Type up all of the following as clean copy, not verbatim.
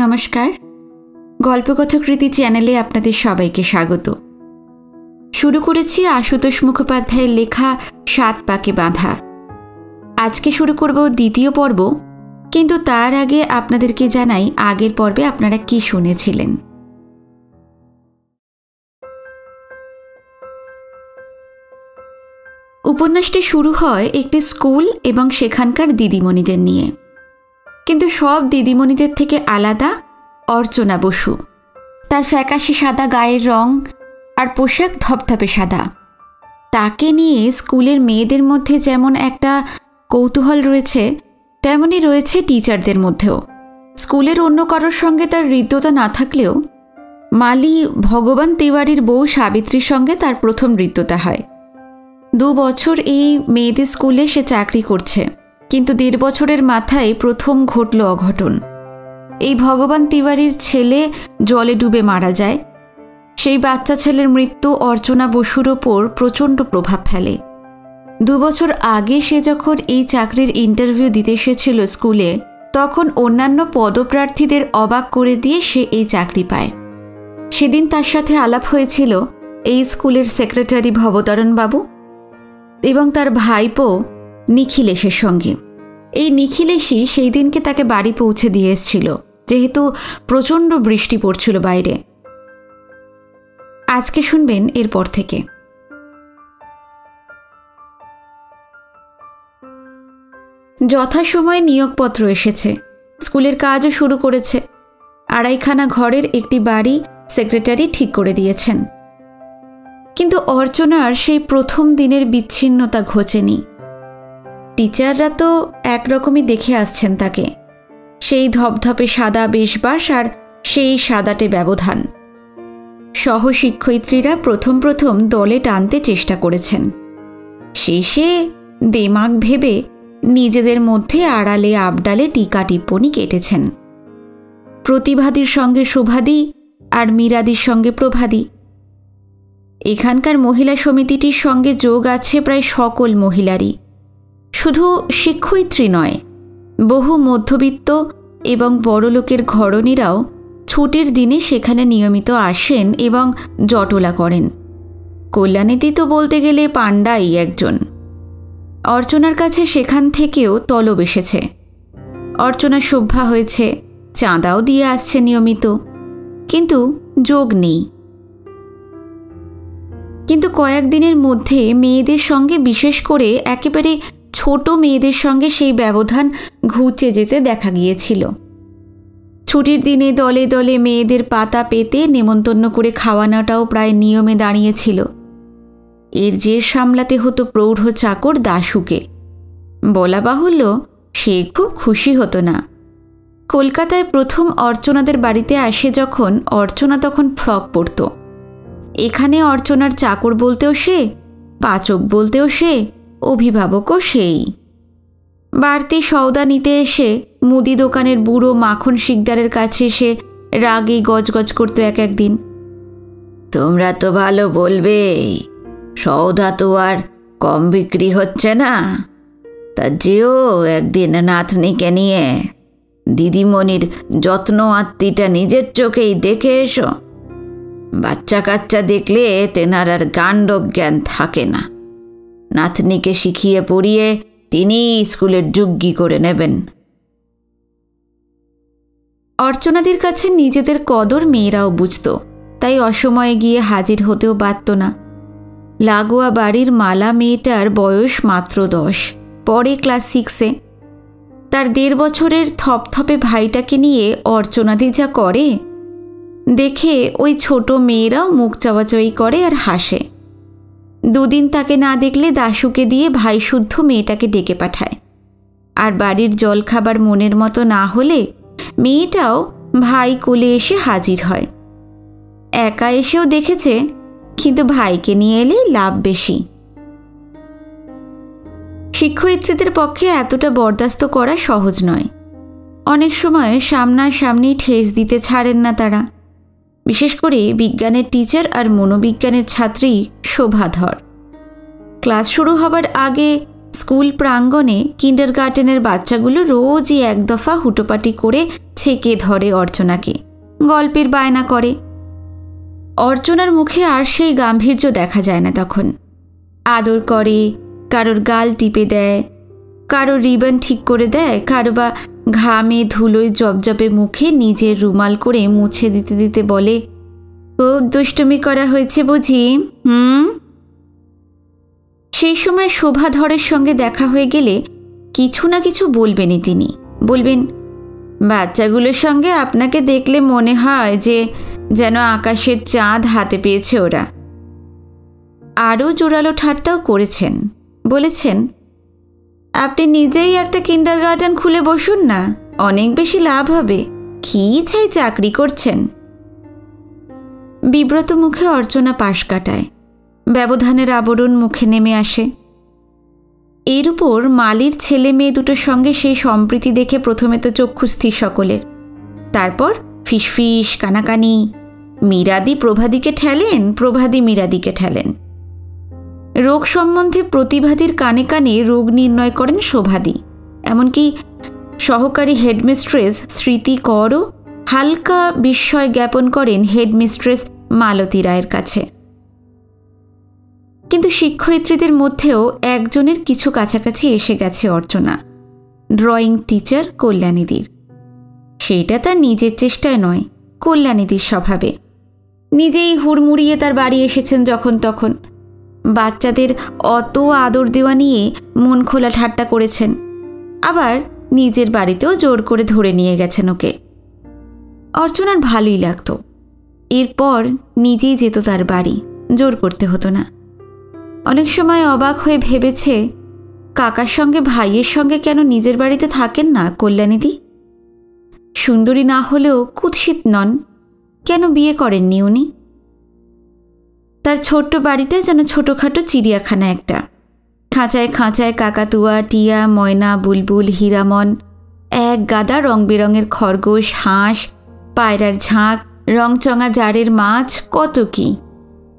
নমস্কার, গল্পকথাকৃতি চ্যানেলে আপনাদের সবাইকে স্বাগত। শুরু করেছি আশুতোষ মুখোপাধ্যায়ের লেখা ৭ পাকে বাঁধা। আজকে শুরু করব দ্বিতীয় পর্ব, কিন্তু তার আগে আপনাদেরকে জানাই আগের পর্বে আপনারা কি শুনেছিলেন। উপন্যাসটি শুরু হয় একটি স্কুল এবং সেখানকার দিদিমণিদের নিয়ে, কিন্তু সব দিদিমণিদের থেকে আলাদা অর্চনা বসু। তার ফ্যাকাশে সাদা গায়ের রং আর পোশাক ধপধপে সাদা। তাকে নিয়ে স্কুলের মেয়েদের মধ্যে যেমন একটা কৌতূহল রয়েছে, তেমনই রয়েছে টিচারদের মধ্যেও। স্কুলের অন্য কারোর সঙ্গে তার হৃদ্যতা না থাকলেও মালি ভগবান তিওয়ারির বউ সাবিত্রীর সঙ্গে তার প্রথম হৃদ্যতা হয়। 2 বছর এই মেয়েদের স্কুলে সে চাকরি করছে, কিন্তু 1.5 বছরের মাথায় প্রথম ঘটল অঘটন। এই ভগবান তিওয়ারির ছেলে জলে ডুবে মারা যায়। সেই বাচ্চা ছেলের মৃত্যু অর্চনা বসুর ওপর প্রচণ্ড প্রভাব ফেলে। 2 বছর আগে সে যখন এই চাকরির ইন্টারভিউ দিতে এসেছিল স্কুলে, তখন অন্যান্য পদপ্রার্থীদের অবাক করে দিয়ে সে এই চাকরি পায়। সেদিন তার সাথে আলাপ হয়েছিল এই স্কুলের সেক্রেটারি ভবতারণবাবু এবং তার ভাইপো নিখিলেশের সঙ্গে। এই নিখিলেশই সেই দিনকে তাকে বাড়ি পৌঁছে দিয়ে এসেছিল, যেহেতু প্রচণ্ড বৃষ্টি পড়ছিল বাইরে। আজকে শুনবেন এরপর থেকে। যথাসময়ে নিয়োগপত্র এসেছে, স্কুলের কাজও শুরু করেছে। 2.5খানা ঘরের একটি বাড়ি সেক্রেটারি ঠিক করে দিয়েছেন। কিন্তু অর্চনার সেই প্রথম দিনের বিচ্ছিন্নতা ঘোচেনি। টিচাররা তো একরকমই দেখে আসছেন তাকে, সেই ধপধপে সাদা বেশবাস আর সেই সাদাটে ব্যবধান। সহশিক্ষয়িত্রীরা প্রথম দলে টানতে চেষ্টা করেছেন। শেষে দেমাগ ভেবে নিজেদের মধ্যে আড়ালে আবডালে টিকা টিপ্পণী কেটেছেন। প্রতিভাদির সঙ্গে শোভাদি আর মীরাদির সঙ্গে প্রভাদি। এখানকার মহিলা সমিতিটির সঙ্গে যোগ আছে প্রায় সকল মহিলারই, শুধু শিক্ষয়িত্রী নয়, বহু মধ্যবিত্ত এবং বড়লোকের ঘরণীরাও ছুটির দিনে সেখানে নিয়মিত আসেন এবং জটলা করেন। কল্যাণীদি তো বলতে গেলে পাণ্ডাই একজন। অর্চনার কাছে সেখান থেকেও তলব এসেছে। অর্চনা সভ্যা হয়েছে, চাঁদাও দিয়ে আসছে নিয়মিত, কিন্তু যোগ নেই। কিন্তু কয়েকদিনের মধ্যে মেয়েদের সঙ্গে, বিশেষ করে একেবারে ছোট মেয়েদের সঙ্গে সেই ব্যবধান ঘুচে যেতে দেখা গিয়েছিল। ছুটির দিনে দলে দলে মেয়েদের পাতা পেতে নেমন্তন্ন করে খাওয়ানোটাও প্রায় নিয়মে দাঁড়িয়েছিল। এর জের সামলাতে হতো প্রৌঢ় চাকর দাশুকে। বলা বাহুল্য, সে খুব খুশি হতো না। কলকাতায় প্রথম অর্চনাদের বাড়িতে আসে যখন, অর্চনা তখন ফ্রক পরত। এখানে অর্চনার চাকর বলতেও সে, পাচক বলতেও সে, অভিভাবকও সেই। বাড়তি সওদা নিতে এসে মুদি দোকানের বুড়ো মাখন শিকদারের কাছে এসে রাগে গজগজ করতো একদিন। তোমরা তো ভালো বলবেই, সওদা তো আর কম বিক্রি হচ্ছে না, তা যেও একদিন নাতনিকে নিয়ে দিদিমণির যত্ন আত্মীটা নিজের চোখেই দেখে এসো। বাচ্চা কাচ্চা দেখলে তেনার আর গান্ড জ্ঞান থাকে না। নাতনিকে শিখিয়ে পড়িয়ে তিনি স্কুলের যোগ্যী করে নেবেন। অর্চনাদের কাছে নিজেদের কদর মেয়েরাও বুঝত, তাই অসময়ে গিয়ে হাজির হতেও পারত না। লাগোয়া বাড়ির মালা মেয়েটার বয়স মাত্র 10, পরে ক্লাস 6-এ। তার 1.5 বছরের থপথপে ভাইটাকে নিয়ে অর্চনাদি যা করে দেখে ওই ছোট মেয়েরাও মুখ চাওয়াচাওয়ি করে আর হাসে। 2 দিন তাকে না দেখলে দাশুকে দিয়ে ভাই শুদ্ধ মেয়েটাকে ডেকে পাঠায়। আর বাড়ির জলখাবার মনের মতো না হলে মেয়েটাও ভাই কোলে এসে হাজির হয়। একা এসেও দেখেছে, কিন্তু ভাইকে নিয়ে এলেই লাভ বেশি। শিক্ষয়িত্রীদের পক্ষে এতটা বরদাস্ত করা সহজ নয়। অনেক সময় সামনাসামনি ঠেস দিতে ছাড়েন না তারা। বিশেষ করে বিজ্ঞানের টিচার আর মনোবিজ্ঞানের ছাত্রী শোভাধর। ক্লাস শুরু হবার আগে স্কুল প্রাঙ্গণে কিন্ডারগার্টেনের বাচ্চাগুলো রোজই এক দফা হুটোপাটি করে ছেঁকে ধরে অর্চনাকে, গল্পের বায়না করে। অর্চনার মুখে আর সেই গাম্ভীর্য দেখা যায় না তখন। আদর করে, কারোর গাল টিপে দেয়, কারো রিবন ঠিক করে দেয়, কারো বা ঘামে ধুলোয় জবজবে মুখে নিজের রুমাল করে মুছে দিতে দিতে বলে, খুব দুষ্টুমি করা হয়েছে বুঝি? সেই সময় শোভাধরের সঙ্গে দেখা হয়ে গেলে কিছু না কিছু বলবেনই তিনি। বলবেন, বাচ্চাগুলোর সঙ্গে আপনাকে দেখলে মনে হয় যে যেন আকাশের চাঁদ হাতে পেয়েছে ওরা। আরও জোরালো ঠাট্টাও করেছেন, বলেছেন, আপনি নিজেই একটা কিন্ডারগার্টেন খুলে বসুন না, অনেক বেশি লাভ হবে, কি চাই চাকরি করছেন। বিব্রত মুখে অর্চনা পাশ কাটায়, ব্যবধানের আবরণ মুখে নেমে আসে। এর উপর মালির ছেলে মেয়ে দুটোর সঙ্গে সেই সম্প্রীতি দেখে প্রথমে তো চক্ষুস্থির সকলের, তারপর ফিসফিস কানাকানি। মীরাদি প্রভাদিকে ঠেলেন, প্রভাদি মীরাদিকে ঠেলেন। রোগ সম্বন্ধে প্রতিভাদির কানে কানে রোগ নির্ণয় করেন শোভাদি। এমনকি সহকারী হেডমিস্ট্রেস স্মৃতি করও হালকা বিস্ময় জ্ঞাপন করেন হেডমিস্ট্রেস মালতী রায়ের কাছে। কিন্তু শিক্ষয়িত্রীদের মধ্যেও একজনের কিছু কাছাকাছি এসে গেছে অর্চনা, ড্রয়িং টিচার কল্যাণীদির। সেইটা তার নিজের চেষ্টায় নয়, কল্যাণীদির স্বভাবে। নিজেই হুড়মুড়িয়ে তার বাড়ি এসেছেন যখন তখন। বাচ্চাদের অত আদর দেওয়া নিয়ে মন খোলা ঠাট্টা করেছেন, আবার নিজের বাড়িতেও জোর করে ধরে নিয়ে গেছেন ওকে। অর্চনার ভালোই লাগতো। এরপর নিজেই যেত তার বাড়ি, জোর করতে হতো না। অনেক সময় অবাক হয়ে ভেবেছে, কাকার সঙ্গে ভাইয়ের সঙ্গে কেন নিজের বাড়িতে থাকেন না কল্যাণীদি? সুন্দরী না হলেও কুৎসিত নন, কেন বিয়ে করেননি উনি? তার ছোট্ট বাড়িটা যেন ছোটোখাটো চিড়িয়াখানা একটা। খাঁচায় খাঁচায় কাকাতুয়া, টিয়া, ময়না, বুলবুল, হীরামন, এক গাদা রং বেরঙের খরগোশ, হাঁস, পায়রার ঝাঁক, রংচঙা জারের মাছ, কত কি।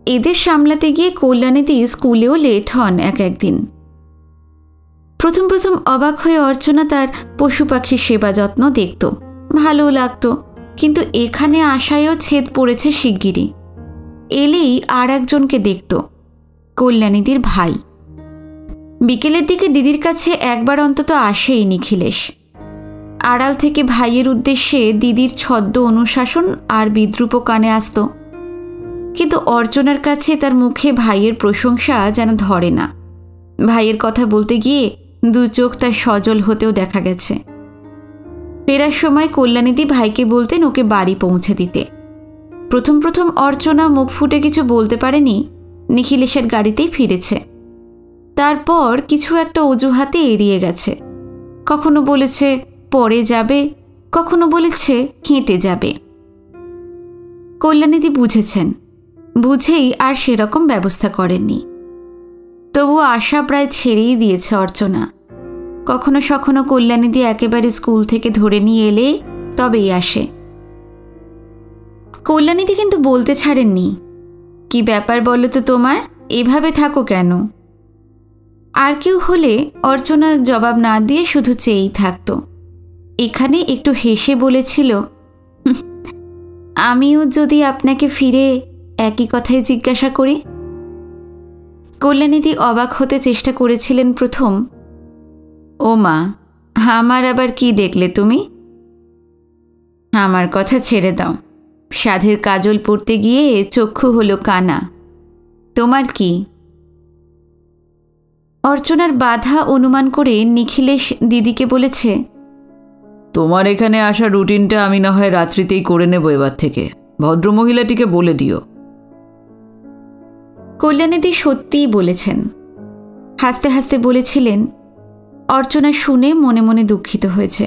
এদের সামলাতে গিয়ে কল্যাণীদি স্কুলেও লেট হন একদিন। প্রথম প্রথম অবাক হয়ে অর্চনা তার পশু পাখির সেবা যত্ন দেখত, ভালো লাগতো। কিন্তু এখানে আশায়ও ছেদ পড়েছে শিগগিরই। এলেই আর একজনকে দেখত, কল্যাণীদির ভাই। বিকেলের দিকে দিদির কাছে একবার অন্তত আসেই নিখিলেশ। আড়াল থেকে ভাইয়ের উদ্দেশ্যে দিদির ছদ্ম অনুশাসন আর বিদ্রূপ কানে আসত। কিন্তু অর্চনার কাছে তার মুখে ভাইয়ের প্রশংসা যেন ধরে না। ভাইয়ের কথা বলতে গিয়ে দু চোখ তার সজল হতেও দেখা গেছে। ফেরার সময় কল্যাণীদি ভাইকে বলতেন ওকে বাড়ি পৌঁছে দিতে। প্রথম প্রথম অর্চনা মুখ ফুটে কিছু বলতে পারেনি, নিখিলেশের গাড়িতেই ফিরেছে। তারপর কিছু একটা অজুহাতে এড়িয়ে গেছে। কখনো বলেছে পরে যাবে, কখনো বলেছে হেঁটে যাবে। কল্যাণীদি বুঝেছেন, বুঝেই আর সেরকম ব্যবস্থা করেননি। তবু আশা প্রায় ছেড়েই দিয়েছে অর্চনা। কখনো সখনো কল্যাণীদি একেবারে স্কুল থেকে ধরে নিয়ে এলে তবেই আসে। কল্যাণীদি কিন্তু বলতে ছাড়েননি, কি ব্যাপার বলো তো তোমার, এভাবে থাকো কেন? আর কেউ হলে অর্চনা জবাব না দিয়ে শুধু চেয়েই থাকত। এখানে একটু হেসে বলেছিল, আমিও যদি আপনাকে ফিরে একই কথাই জিজ্ঞাসা করি। কল্যাণীদি অবাক হতে চেষ্টা করেছিলেন প্রথম। ও মা, আমার আবার কি দেখলে তুমি? আমার কথা ছেড়ে দাও, সাধের কাজল পড়তে গিয়ে চক্ষু হলো কানা, তোমার কি? অর্চনার বাধা অনুমান করে নিখিলেশ দিদিকে বলেছে, তোমার এখানে আসা রুটিনটা আমি না হয় রাত্রিতেই করে নেব এবার থেকে, ভদ্রমহিলাটিকে বলে দিও। কল্যাণীদি সত্যিই বলেছেন। হাসতে হাসতে বলেছিলেন। অর্চনা শুনে মনে মনে দুঃখিত হয়েছে,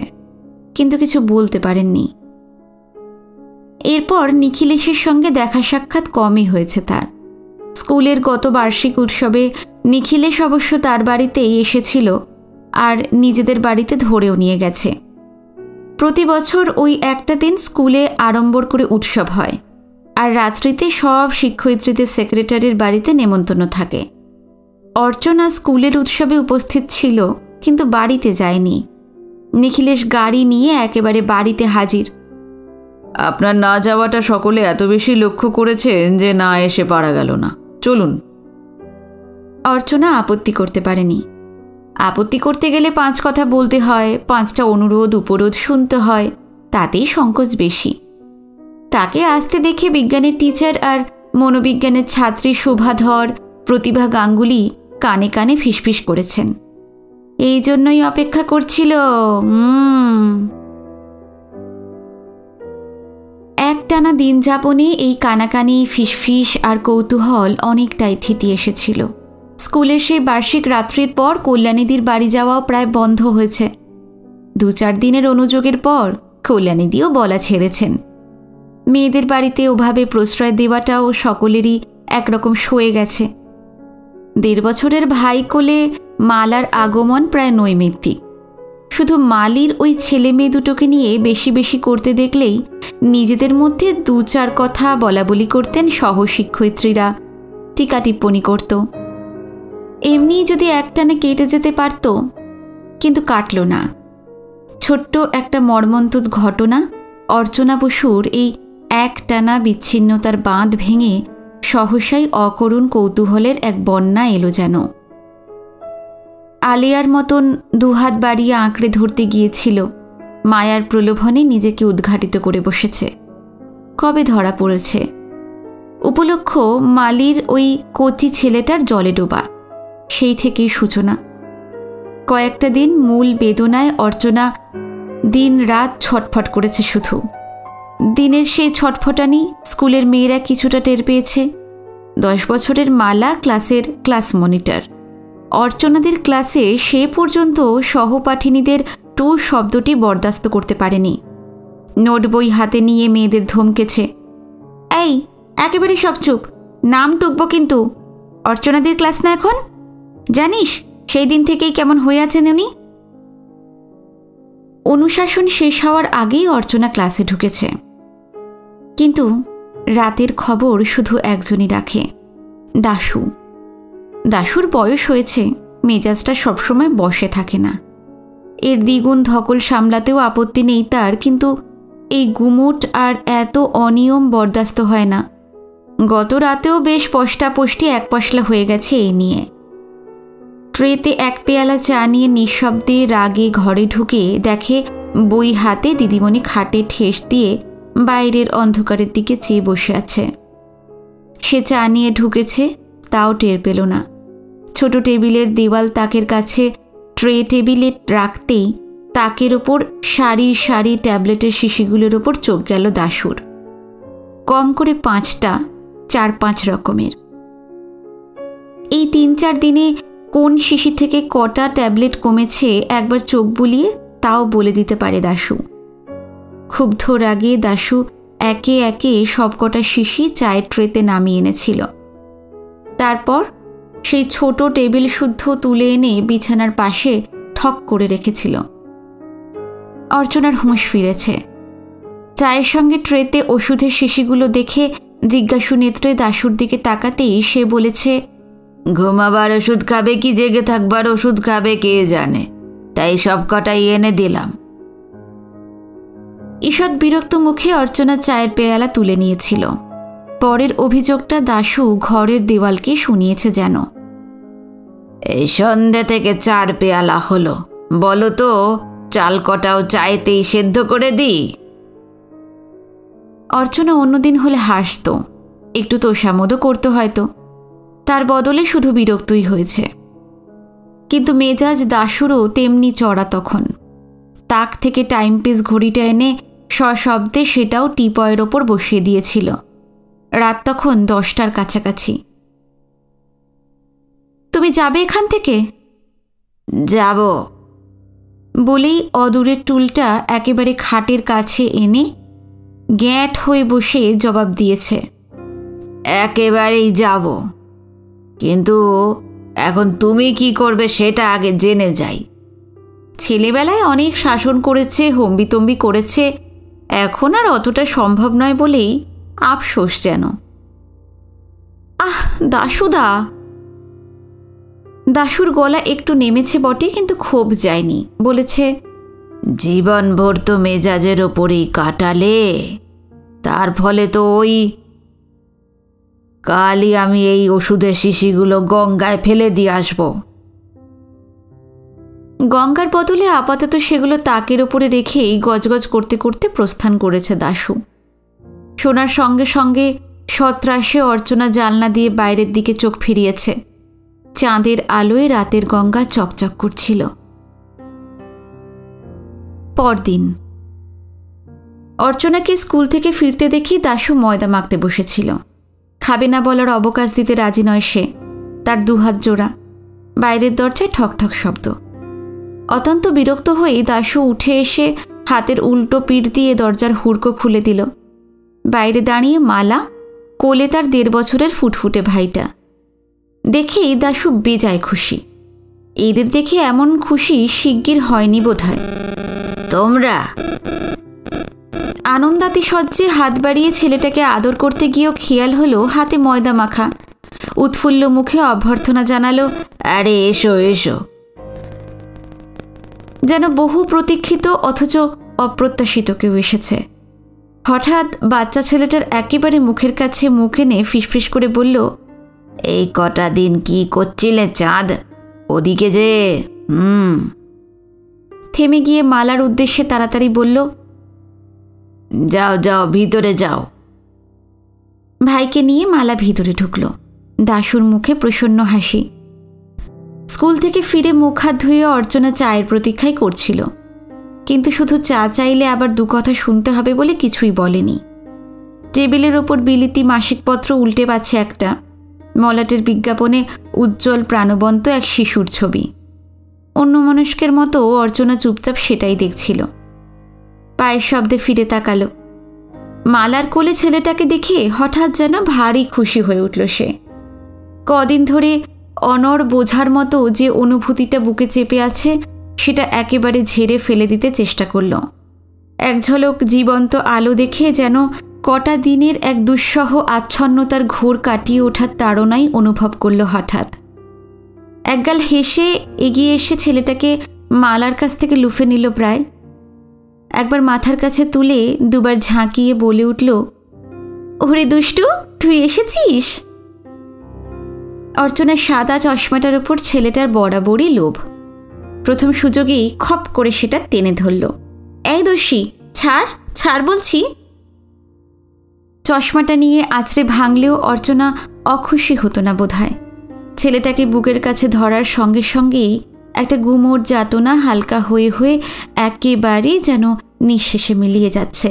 কিন্তু কিছু বলতে পারেননি। এরপর নিখিলেশের সঙ্গে দেখা সাক্ষাৎ কমই হয়েছে তার। স্কুলের গত বার্ষিক উৎসবে নিখিলেশ অবশ্য তার বাড়িতেই এসেছিল আর নিজেদের বাড়িতে ধরেও নিয়ে গেছে। প্রতি বছর ওই একটা দিন স্কুলে আড়ম্বর করে উৎসব হয়, আর রাত্রিতে সব শিক্ষয়িত্রীদের সেক্রেটারির বাড়িতে নেমন্তন্ন থাকে। অর্চনা স্কুলের উৎসবে উপস্থিত ছিল, কিন্তু বাড়িতে যায়নি। নিখিলেশ গাড়ি নিয়ে একেবারে বাড়িতে হাজির। আপনার না যাওয়াটা সকলে এত বেশি লক্ষ্য করেছেন যে না এসে পারা গেল না, চলুন। অর্চনা আপত্তি করতে পারেনি। আপত্তি করতে গেলে 5 কথা বলতে হয়, 5টা অনুরোধ উপরোধ শুনতে হয়, তাতেই সংকোচ বেশি। তাকে আসতে দেখে বিজ্ঞানের টিচার আর মনোবিজ্ঞানের ছাত্রী শোভাধর, প্রতিভা গাঙ্গুলি কানে কানে ফিসফিস করেছেন, এই জন্যই অপেক্ষা করছিল। একটানা দিন যাপনে এই কানাকানি, ফিসফিস আর কৌতূহল অনেকটাই থিতি এসেছিল। স্কুলের সেই বার্ষিক রাত্রির পর কল্যাণীদির বাড়ি যাওয়াও প্রায় বন্ধ হয়েছে। 2-4 দিনের অনুযোগের পর কল্যাণীদিও বলা ছেড়েছেন। মেয়েদের বাড়িতে ওভাবে প্রশ্রয় দেওয়াটাও সকলেরই একরকম সয়ে গেছে। 1.5 বছরের ভাই কোলে মালার আগমন প্রায় নৈমিত্তিক। শুধু মালির ওই ছেলে মেয়ে দুটোকে নিয়ে বেশি বেশি করতে দেখলেই নিজেদের মধ্যে 2-4 কথা বলা বলি করতেন সহশিক্ষয়িত্রীরা, টিকা টিপ্পণী করত। এমনি যদি একটানে কেটে যেতে পারত, কিন্তু কাটল না। ছোট্ট একটা মর্মন্তুদ ঘটনা অর্চনা বসুর এই একটানা বিচ্ছিন্নতার বাঁধ ভেঙে সহসাই অকরুণ কৌতূহলের এক বন্যা এলো যেন। আলিয়ার মতন 2 হাত বাড়িয়ে আঁকড়ে ধরতে গিয়েছিল, মায়ার প্রলোভনে নিজেকে উদ্ঘাটিত করে বসেছে। কবে ধরা পড়েছে? উপলক্ষ মালির ওই কচি ছেলেটার জলে ডোবা, সেই থেকেই সূচনা। কয়েকটা দিন মূল বেদনায় অর্চনা দিন রাত ছটফট করেছে। শুধু দিনের সেই ছটফটানি স্কুলের মেয়েরা কিছুটা টের পেয়েছে। 10 বছরের মালা ক্লাসের ক্লাস মনিটর। অর্চনাদের ক্লাসে সে পর্যন্ত সহপাঠিনীদের টু শব্দটি বরদাস্ত করতে পারেনি। নোট বই হাতে নিয়ে মেয়েদের ধমকেছে, এই একেবারে সব চুপ, নাম টুকবো কিন্তু। অর্চনাদের ক্লাস না এখন, জানিস সেই দিন থেকেই কেমন হয়ে আছেন উনি। অনুশাসন শেষ হওয়ার আগেই অর্চনা ক্লাসে ঢুকেছে, কিন্তু রাতের খবর শুধু একজনই রাখে, দাশু। দাশুর বয়স হয়েছে, মেজাজটা সবসময় বসে থাকে না। এর দ্বিগুণ ধকল সামলাতেও আপত্তি নেই তার, কিন্তু এই গুমোট আর এত অনিয়ম বরদাস্ত হয় না। গত রাতেও বেশ পষ্টাপষ্টি এক পশলা হয়ে গেছে এই নিয়ে। ট্রেতে 1 পেয়ালা চা নিয়ে নিঃশব্দে রাগে ঘরে ঢুকে দেখে বই হাতে দিদিমণি খাটে ঠেস দিয়ে বাইরের অন্ধকারের দিকে চেয়ে বসে আছে। সে চা নিয়ে ঢুকেছে, তাও টের পেল না। ছোট টেবিলের দেওয়াল তাকের কাছে ট্রে টেবিলে রাখতেই তাকের ওপর সারি সারি ট্যাবলেটের শিশিগুলোর ওপর চোখ গেল দাশুর। কম করে 5টা, 4-5 রকমের। এই 3-4 দিনে কোন শিশি থেকে কটা ট্যাবলেট কমেছে একবার চোখ বুলিয়ে তাও বলে দিতে পারে দাশু। ক্ষুব্ধ রাগে দাশু একে একে সবকটা শিশি চায়ের ট্রেতে নামিয়ে এনেছিল। তারপর সেই ছোট টেবিল শুদ্ধ তুলে এনে বিছানার পাশে ঠক করে রেখেছিল। অর্চনার হুঁশ ফিরেছে। চায়ের সঙ্গে ট্রেতে ওষুধের শিশিগুলো দেখে জিজ্ঞাসু নেত্রে দাশুর দিকে তাকাতেই সে বলেছে, ঘুমাবার ওষুধ খাবে কি জেগে থাকবার ওষুধ খাবে কে জানে, তাই সব কটাই এনে দিলাম। ঈষৎ বিরক্ত মুখে অর্চনা চায়ের পেয়ালা তুলে নিয়েছিল। পরের অভিযোগটা দাশু ঘরের দেওয়ালকে শুনিয়েছে যেন। এই সন্ধ্যে থেকে 4 পেয়ালা হলো, বলো তো চাল কটাও চায়েতেই সেদ্ধ করে দিই। অর্চনা অন্যদিন হলে হাসত, একটু তোষামোদও করতো হয়তো, তার বদলে শুধু বিরক্তই হয়েছে। কিন্তু মেজাজ দাশুরও তেমনি চড়া তখন। তাক থেকে টাইমপিস ঘড়িটা এনে সশব্দে সেটাও টিপয়ের ওপর বসিয়ে দিয়েছিল। রাত তখন 10টার কাছাকাছি। তুমি যাবে এখান থেকে? যাব বলেই অদূরের টুলটা একেবারে খাটের কাছে এনে গ্যাঁট হয়ে বসে জবাব দিয়েছে, একেবারেই যাব, কিন্তু এখন তুমি কি করবে সেটা আগে জেনে যাই। ছেলেবেলায় অনেক শাসন করেছে, হম্বিতম্বি করেছে, এখন আর অতটা সম্ভব নয় বলেই আফসোস যেন। আহ দাশুদা! দাশুর গলা একটু নেমেছে বটে, কিন্তু ক্ষোভ যায়নি। বলেছে, জীবনভর তো মেজাজের ওপরেই কাটালে, তার ফলে তো ওই কালই আমি এই ওষুধের শিশিগুলো গঙ্গায় ফেলে দিয়ে আসবো। গঙ্গার বদলে আপাতত সেগুলো তাকের ওপরে রেখেই গজগজ করতে করতে প্রস্থান করেছে দাশু। শোনার সঙ্গে সঙ্গে সত্রাসে অর্চনা জানলা দিয়ে বাইরের দিকে চোখ ফিরিয়েছে। চাঁদের আলোয় রাতের গঙ্গা চকচক করছিল। পরদিন অর্চনাকে স্কুল থেকে ফিরতে দেখি দাশু ময়দা মাখতে বসেছিল। খাবে না বলার অবকাশ দিতে রাজি নয় সে। তার দুহাত জোড়া। বাইরের দরজায় ঠকঠক শব্দ। অত্যন্ত বিরক্ত হয়ে দাশু উঠে এসে হাতের উল্টো পিঠ দিয়ে দরজার হুড়কো খুলে দিল। বাইরে দাঁড়িয়ে মালা, কোলে তার 1.5 বছরের ফুটফুটে ভাইটা। দেখেই দাশু বেজায় খুশি। এদের দেখে এমন খুশি শিগগির হয়নি বোধহয়। তোমরা? আনন্দাতিশয্যে হাত বাড়িয়ে ছেলেটাকে আদর করতে গিয়েও খেয়াল হলো হাতে ময়দা মাখা। উৎফুল্ল মুখে অভ্যর্থনা জানালো, আরে এসো এসো। যেন বহু প্রতীক্ষিত অথচ অপ্রত্যাশিত কেউ এসেছে। হঠাৎ বাচ্চা ছেলেটার একেবারে মুখের কাছে মুখ এনে ফিসফিস করে বলল, এই কটা দিন কি করছিলে চাঁদ? ওদিকে যে। থেমে গিয়ে মালার উদ্দেশ্যে তাড়াতাড়ি বলল, যাও যাও, ভিতরে যাও। ভাইকে নিয়ে মালা ভিতরে ঢুকল। দাশুর মুখে প্রসন্ন হাসি। স্কুল থেকে ফিরে মুখ হাত ধুয়ে অর্চনা চায়ের প্রতীক্ষাই করছিল, কিন্তু শুধু চা চাইলে আবার 2 কথা শুনতে হবে বলে কিছুই বলেনি। টেবিলের ওপর বিলিতি মাসিকপত্র উল্টে পাচ্ছে একটা। মলাটের বিজ্ঞাপনে উজ্জ্বল প্রাণবন্ত এক শিশুর ছবি। অন্যমনস্কের মতো অর্চনা চুপচাপ সেটাই দেখছিল। পায়ের শব্দে ফিরে তাকালো। মালার কোলে ছেলেটাকে দেখে হঠাৎ যেন ভারী খুশি হয়ে উঠল সে। কদিন ধরে অনড় বোঝার মতো যে অনুভূতিটা বুকে চেপে আছে সেটা একেবারে ঝেড়ে ফেলে দিতে চেষ্টা করল। এক ঝলক জীবন্ত আলো দেখে যেন কটা দিনের এক দুঃসহ আচ্ছন্নতার ঘোর কাটিয়ে ওঠার তাড়নাই অনুভব করল হঠাৎ। একগাল হেসে এগিয়ে এসে ছেলেটাকে মালার কাছ থেকে লুফে নিল প্রায়। একবার মাথার কাছে তুলে 2 বার ঝাঁকিয়ে বলে উঠল, ওরে দুষ্টু, তুই এসেছিস? অর্চনার সাদা চশমাটার উপর ছেলেটার বরাবরই লোভ। প্রথম সুযোগেই খপ করে সেটা টেনে ধরল। এই দোষী, ছাড় ছাড় বলছি। চশমাটা নিয়ে আছড়ে ভাঙলেও অর্চনা অখুশি হতো না বোধহয়। ছেলেটাকে বুকের কাছে ধরার সঙ্গে সঙ্গেই একটা গুমোট যাতনা হালকা হয়ে হয়ে একেবারে যেন নিঃশেষে মিলিয়ে যাচ্ছে।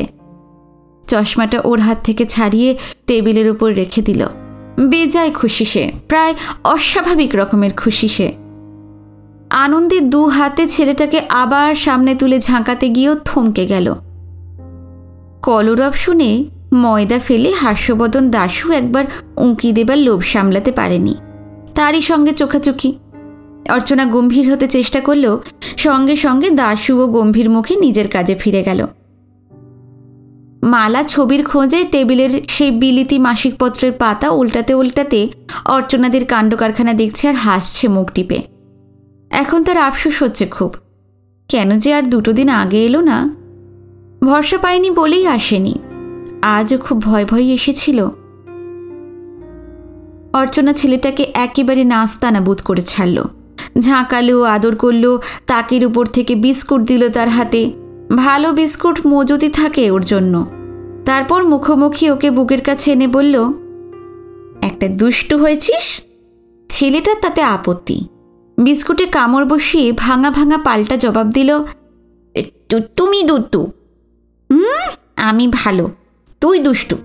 চশমাটা ওর হাত থেকে ছাড়িয়ে টেবিলের উপর রেখে দিল। বেজায় খুশি সে, প্রায় অস্বাভাবিক রকমের খুশি সে। আনন্দে 2 হাতে ছেলেটাকে আবার সামনে তুলে ঝাঁকাতে গিয়েও থমকে গেল। কলরব শুনে ময়দা ফেলে হাস্যবদন দাশু একবার উঁকি দেবার লোভ সামলাতে পারেনি। তারই সঙ্গে চোখাচোখি। অর্চনা গম্ভীর হতে চেষ্টা করলেও সঙ্গে সঙ্গে দাশুও গম্ভীর মুখে নিজের কাজে ফিরে গেল। মালা ছবির খোঁজে টেবিলের সেই বিলিতি মাসিকপত্রের পাতা উল্টাতে উল্টাতে অর্চনাদের কাণ্ডকারখানা দেখছে আর হাসছে মুখ টিপে। এখন তার আফসোস হচ্ছে খুব, কেন যে আর 2 দিন আগে এলো না। ভরসা পায়নি বলেই আসেনি। আজও খুব ভয় ভয় এসেছিল। অর্চনা ছেলেটাকে একেবারে নাস্তানা বোধ করে ছাড়ল। ঝাঁকালো, আদর করল, তাকের উপর থেকে বিস্কুট দিল তার হাতে। ভালো বিস্কুট মজুতি থাকে ওর জন্য। তারপর মুখোমুখি ওকে বুকের কাছে এনে বলল, একটা দুষ্টু হয়েছিস। ছেলেটার তাতে আপত্তি। বিস্কুটে কামড় বসিয়ে ভাঙা ভাঙা পাল্টা জবাব দিল, তুমি দুষ্টু। আমি ভালো, তুই দুষ্টু।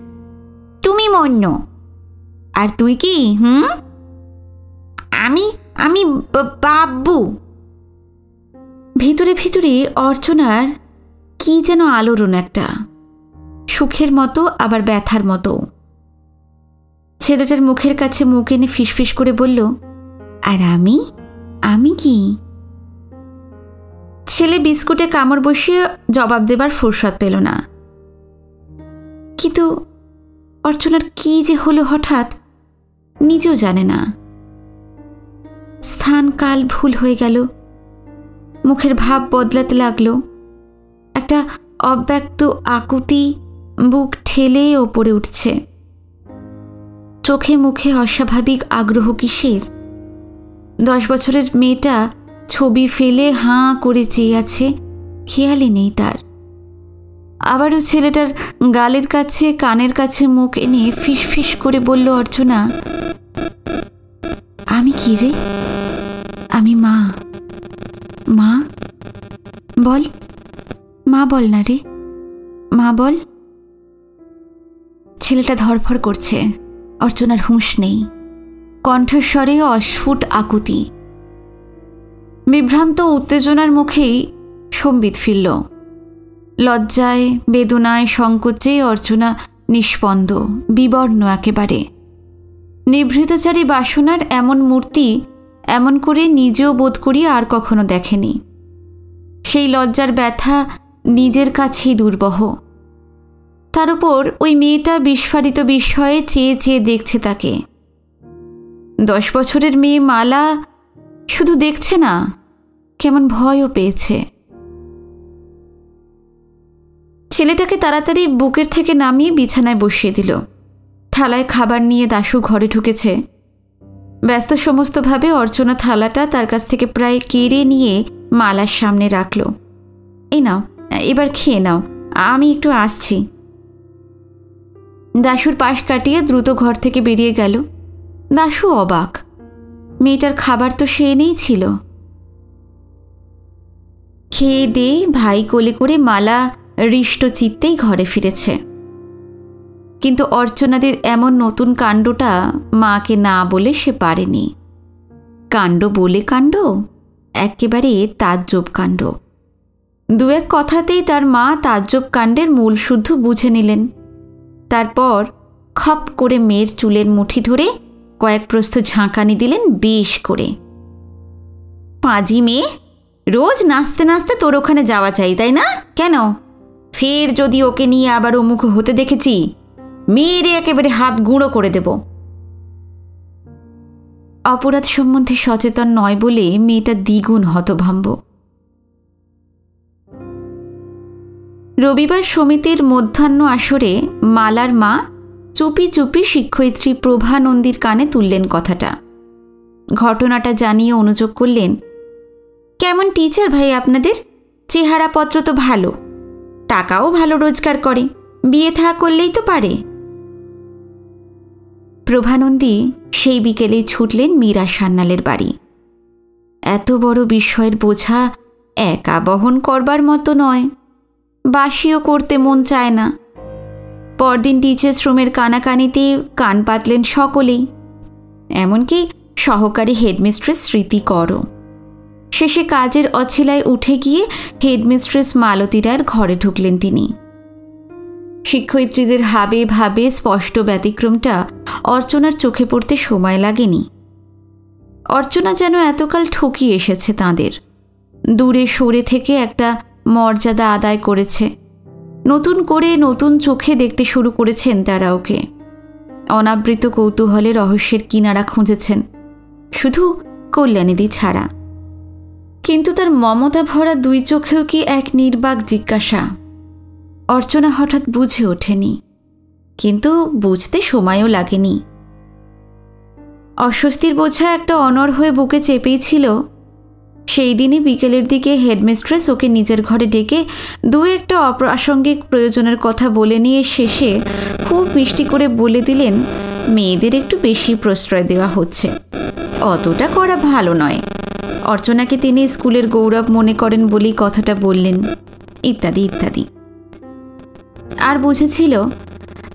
তুমি মন্য। আর তুই কি? আমি আমি বাব্বু। ভিতরে ভিতরে অর্চনার কি যেন আলোড়ন একটা, সুখের মতো আবার ব্যথার মতো। ছেলেটার মুখের কাছে মুখ এনে ফিসফিস করে বলল, আর আমি আমি কি? ছেলে বিস্কুটে কামড় বসিয়ে জবাব দেবার ফুরসত পেল না। কিন্তু অর্চনার কি যে হলো হঠাৎ নিজেও জানে না। স্থান স্থান কাল ভুল হয়ে গেল। মুখের ভাব বদলাতে লাগলো। একটা অব্যক্ত আকুতি বুক ঠেলে ওপরে উঠছে। চোখে মুখে অস্বাভাবিক আগ্রহ কিসের? 10 বছরের মেয়েটা ছবি ফেলে হাঁ করে চেয়ে আছে, খেয়ালই নেই তার। আবারও ছেলেটার গালের কাছে কানের কাছে মুখ এনে ফিসফিস করে বলল অর্চনা, আমি কি রে? আমি মা। মা বল, মা বল না রে, মা বল। ছেলেটা ধরফর করছে। অর্চনার হুঁশ নেই। কণ্ঠস্বরে অস্ফুট আকুতি। বিভ্রান্ত উত্তেজনার মুখেই সম্বিত ফিরল। লজ্জায়, বেদনায়, সংকোচে অর্চনা নিষ্পন্দ, বিবর্ণ একেবারে। নিভৃতচারী বাসনার এমন মূর্তি এমন করে নিজেও বোধ করি আর কখনো দেখেনি। সেই লজ্জার ব্যথা নিজের কাছেই দুর্বহ। তার উপর ওই মেয়েটা বিস্ফারিত বিস্ময়ে চেয়ে চেয়ে দেখছে তাকে। 10 বছরের মেয়ে মালা শুধু দেখছে না, কেমন ভয়ও পেয়েছে। ছেলেটাকে তাড়াতাড়ি বুকের থেকে নামিয়ে বিছানায় বসিয়ে দিল। থালায় খাবার নিয়ে দাশু ঘরে ঢুকেছে। ব্যস্ত সমস্তভাবে অর্চনা থালাটা তার কাছ থেকে প্রায় কেড়ে নিয়ে মালার সামনে রাখল। এই নাও, এবার খেয়ে নাও, আমি একটু আসছি। দাশুর পাশ কাটিয়ে দ্রুত ঘর থেকে বেরিয়ে গেল। দাশু অবাক, মেয়েটার খাবার তো সে এনেই ছিল। খেয়ে দিয়ে ভাই কোলে করে মালা হৃষ্ট চিত্তেই ঘরে ফিরেছে। কিন্তু অর্চনাদের এমন নতুন কাণ্ডটা মাকে না বলে সে পারেনি। কাণ্ড বলে কাণ্ড, একেবারে তাজ্জব কাণ্ড। 2-1 কথাতেই তার মা তাজ্জব কাণ্ডের মূল শুদ্ধ বুঝে নিলেন। তারপর খপ করে মেয়ের চুলের মুঠি ধরে কয়েক প্রস্থ ঝাঁকানি দিলেন বেশ করে। পাজি মেয়ে, রোজ নাচতে নাচতে তোর ওখানে যাওয়া চাই, তাই না? কেন? ফের যদি ওকে নিয়ে আবার মুখ হতে দেখেছি, মেয়েরে একেবারে হাত গুঁড়ো করে দেব। অপরাধ সম্বন্ধে সচেতন নয় বলে মেয়েটা দ্বিগুণ হতভম্ব। রবিবার সমিতির মধ্যাহ্ন আসরে মালার মা চুপি চুপি শিক্ষয়িত্রী প্রভা নন্দীর কানে তুললেন কথাটা। ঘটনাটা জানিয়ে অনুযোগ করলেন, কেমন টিচার ভাই আপনাদের? চেহারাপত্র তো ভালো, টাকাও ভালো রোজগার করে, বিয়ে থা করলেই তো পারে। প্রভানন্দী সেই বিকেলেই ছুটলেন মীরা সান্যালের বাড়ি। এত বড় বিষয়ের বোঝা একা বহন করবার মতো নয়, বাসিও করতে মন চায় না। পরদিন টিচার্স রুমের কানাকানিতে কান পাতলেন সকলেই, এমনকি সহকারী হেডমিস্ট্রেস স্মৃতি করও। শেষে কাজের অছিলায় উঠে গিয়ে হেডমিস্ট্রেস মালতী রায়ের ঘরে ঢুকলেন তিনি। শিক্ষয়িত্রীদের হাবে ভাবে স্পষ্ট ব্যতিক্রমটা অর্চনার চোখে পড়তে সময় লাগেনি। অর্চনা যেন এতকাল ঠকিয়ে এসেছে তাঁদের। দূরে সরে থেকে একটা মর্যাদা আদায় করেছে। নতুন করে নতুন চোখে দেখতে শুরু করেছেন তারা ওকে। অনাবৃত কৌতূহলে রহস্যের কিনারা খুঁজেছেন, শুধু কল্যাণীদি ছাড়া। কিন্তু তার মমতা ভরা 2 চোখেও কি এক নির্বাক জিজ্ঞাসা? অর্চনা হঠাৎ বুঝে ওঠেনি, কিন্তু বুঝতে সময়ও লাগেনি। অস্বস্তির বোঝা একটা অনড় হয়ে বুকে চেপেই ছিল। সেই দিনই বিকেলের দিকে হেডমিস্ট্রেস ওকে নিজের ঘরে ডেকে 2-1টা অপ্রাসঙ্গিক প্রয়োজনের কথা বলে নিয়ে শেষে খুব মিষ্টি করে বলে দিলেন, মেয়েদের একটু বেশি প্রশ্রয় দেওয়া হচ্ছে, অতটা করা ভালো নয়। অর্চনাকে তিনি স্কুলের গৌরব মনে করেন বলেই কথাটা বললেন, ইত্যাদি ইত্যাদি। আর বুঝেছিল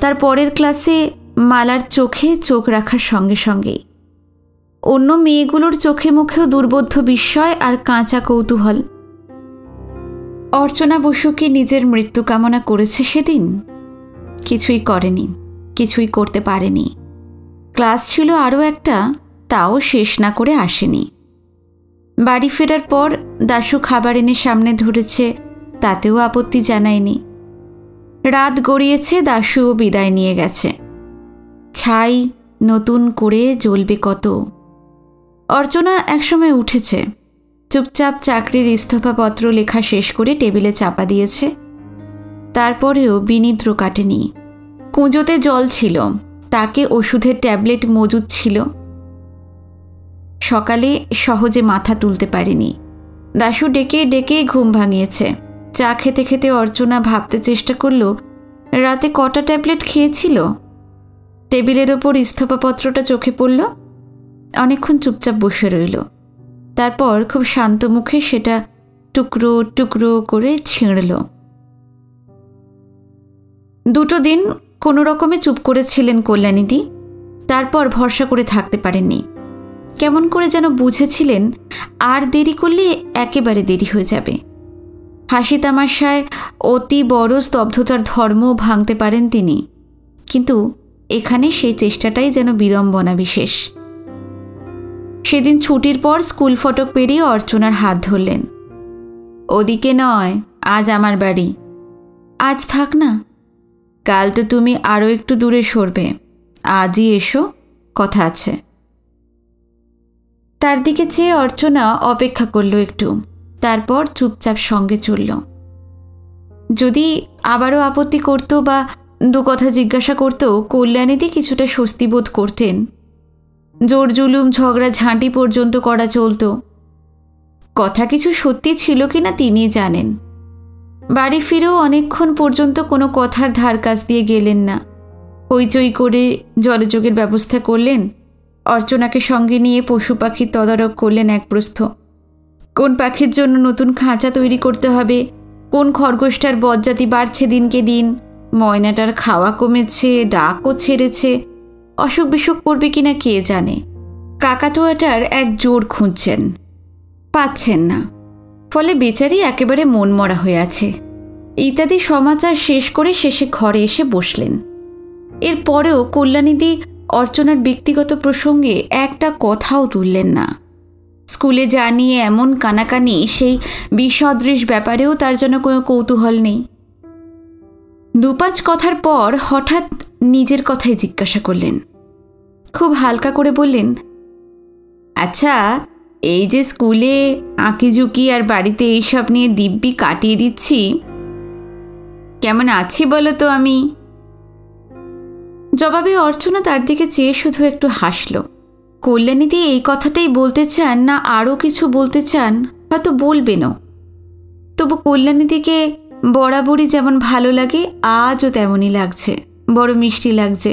তার পরের ক্লাসে মালার চোখে চোখ রাখার সঙ্গে সঙ্গেই অন্য মেয়েগুলোর চোখে মুখেও দুর্বোধ্য বিস্ময় আর কাঁচা কৌতূহল। অর্চনা বসু কি নিজের মৃত্যু কামনা করেছে সেদিন? কিছুই করেনি, কিছুই করতে পারেনি। ক্লাস ছিল আরও একটা, তাও শেষ না করে আসেনি। বাড়ি ফেরার পর দাশু খাবার এনে সামনে ধরেছে, তাতেও আপত্তি জানায়নি। রাত গড়িয়েছে, দাশুও বিদায় নিয়ে গেছে। ছাই নতুন করে জ্বলবে কত। অর্চনা একসময় উঠেছে, চুপচাপ চাকরির ইস্তফাপত্র লেখা শেষ করে টেবিলে চাপা দিয়েছে। তারপরেও বিনিদ্র কাটেনি। কুঁজোতে জল ছিল, তাকে ওষুধের ট্যাবলেট মজুদ ছিল। সকালে সহজে মাথা তুলতে পারেনি। দাশু ডেকে ডেকে ঘুম ভাঙিয়েছে। চা খেতে খেতে অর্চনা ভাবতে চেষ্টা করল রাতে কটা ট্যাবলেট খেয়েছিল। টেবিলের ওপর ইস্তফাপত্রটা চোখে পড়ল। অনেকক্ষণ চুপচাপ বসে রইল। তারপর খুব শান্ত মুখে সেটা টুকরো টুকরো করে ছিঁড়ল। 2 দিন কোনো রকমে চুপ করেছিলেন কল্যাণীদি। তারপর ভরসা করে থাকতে পারেননি। কেমন করে যেন বুঝেছিলেন আর দেরি করলে একেবারে দেরি হয়ে যাবে। হাসি তামাশায় অতি বড় স্তব্ধতার ধর্মও ভাঙতে পারেন তিনি, কিন্তু এখানে সেই চেষ্টাটাই যেন বিড়ম্বনা বিশেষ। সেদিন ছুটির পর স্কুল ফটক পেরিয়ে অর্চনার হাত ধরলেন। ওদিকে নয়, আজ আমার বাড়ি। আজ থাক না, কাল তো তুমি আরও একটু দূরে সরবে। আজই এসো, কথা আছে। তার দিকে চেয়ে অর্চনা অপেক্ষা করল একটু, তারপর চুপচাপ সঙ্গে চলল। যদি আবারও আপত্তি করত বা 2 কথা জিজ্ঞাসা করত, কল্যাণীদি কিছুটা স্বস্তি বোধ করতেন। জোর জুলুম ঝগড়া ঝাঁটি পর্যন্ত করা চলত। কথা কিছু সত্যি ছিল কিনা তিনি জানেন। বাড়ি ফিরেও অনেকক্ষণ পর্যন্ত কোনো কথার ধার কাছ দিয়ে গেলেন না। হইচই করে জলযোগের ব্যবস্থা করলেন। অর্চনাকে সঙ্গে নিয়ে পশু পাখির তদারক করলেন এক প্রস্থ। কোন পাখির জন্য নতুন খাঁচা তৈরি করতে হবে, কোন খরগোশটার বজ্জাতি বাড়ছে দিনকে দিন, ময়নাটার খাওয়া কমেছে, ডাকও ছেড়েছে, অসুখ বিসুখ পড়বে কিনা কে জানে। কাকাতুয়াটার এক জোর খুঁজছেন, পাচ্ছেন না। ফলে বেচারি একেবারে মনমরা হয়ে আছে। ইত্যাদি সমাচার শেষ করে শেষে ঘরে এসে বসলেন। এরপরেও কল্যাণীদি অর্চনার ব্যক্তিগত প্রসঙ্গে একটা কথাও তুললেন না। স্কুলে যা নিয়ে এমন কানাকানি, সেই বিসদৃশ ব্যাপারেও তার যেন কোনো কৌতূহল নেই। 2-5 কথার পর হঠাৎ নিজের কথাই জিজ্ঞাসা করলেন। খুব হালকা করে বললেন, আচ্ছা, এই যে স্কুলে আঁকিঝুঁকি আর বাড়িতে এইসব নিয়ে দিব্যি কাটিয়ে দিচ্ছি, কেমন আছি বলো তো আমি? জবাবে অর্চনা তার দিকে চেয়ে শুধু একটু হাসল। কল্যাণীদি এই কথাটাই বলতে চান না আরও কিছু বলতে চান, হয়তো বলবেনও। তবু কল্যাণীদিকে বরাবরই যেমন ভালো লাগে, আজও তেমনই লাগছে। বড় মিষ্টি লাগছে।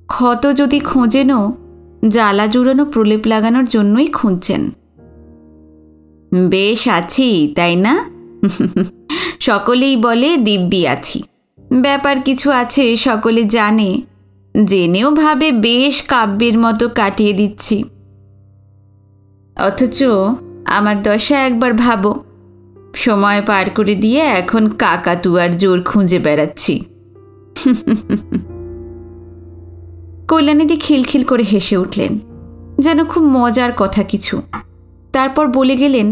ক্ষত যদি খোঁজেনও, জ্বালা জুড়ানো প্রলেপ লাগানোর জন্যই খুঁজছেন। বেশ আছি, তাই না? সকলেই বলে দিব্যি আছি। ব্যাপার কিছু আছে, সকলে জানে, জেনেও ভাবে বেশ কাব্যের মতো কাটিয়ে দিচ্ছি। অথচ আমার দশা একবার ভাবো, সময় পার করে দিয়ে এখন কাকাতুয়ার জোর খুঁজে বেড়াচ্ছি। কল্যাণীদি খিলখিল করে হেসে উঠলেন, যেন খুব মজার কথা কিছু। তারপর বলে গেলেন,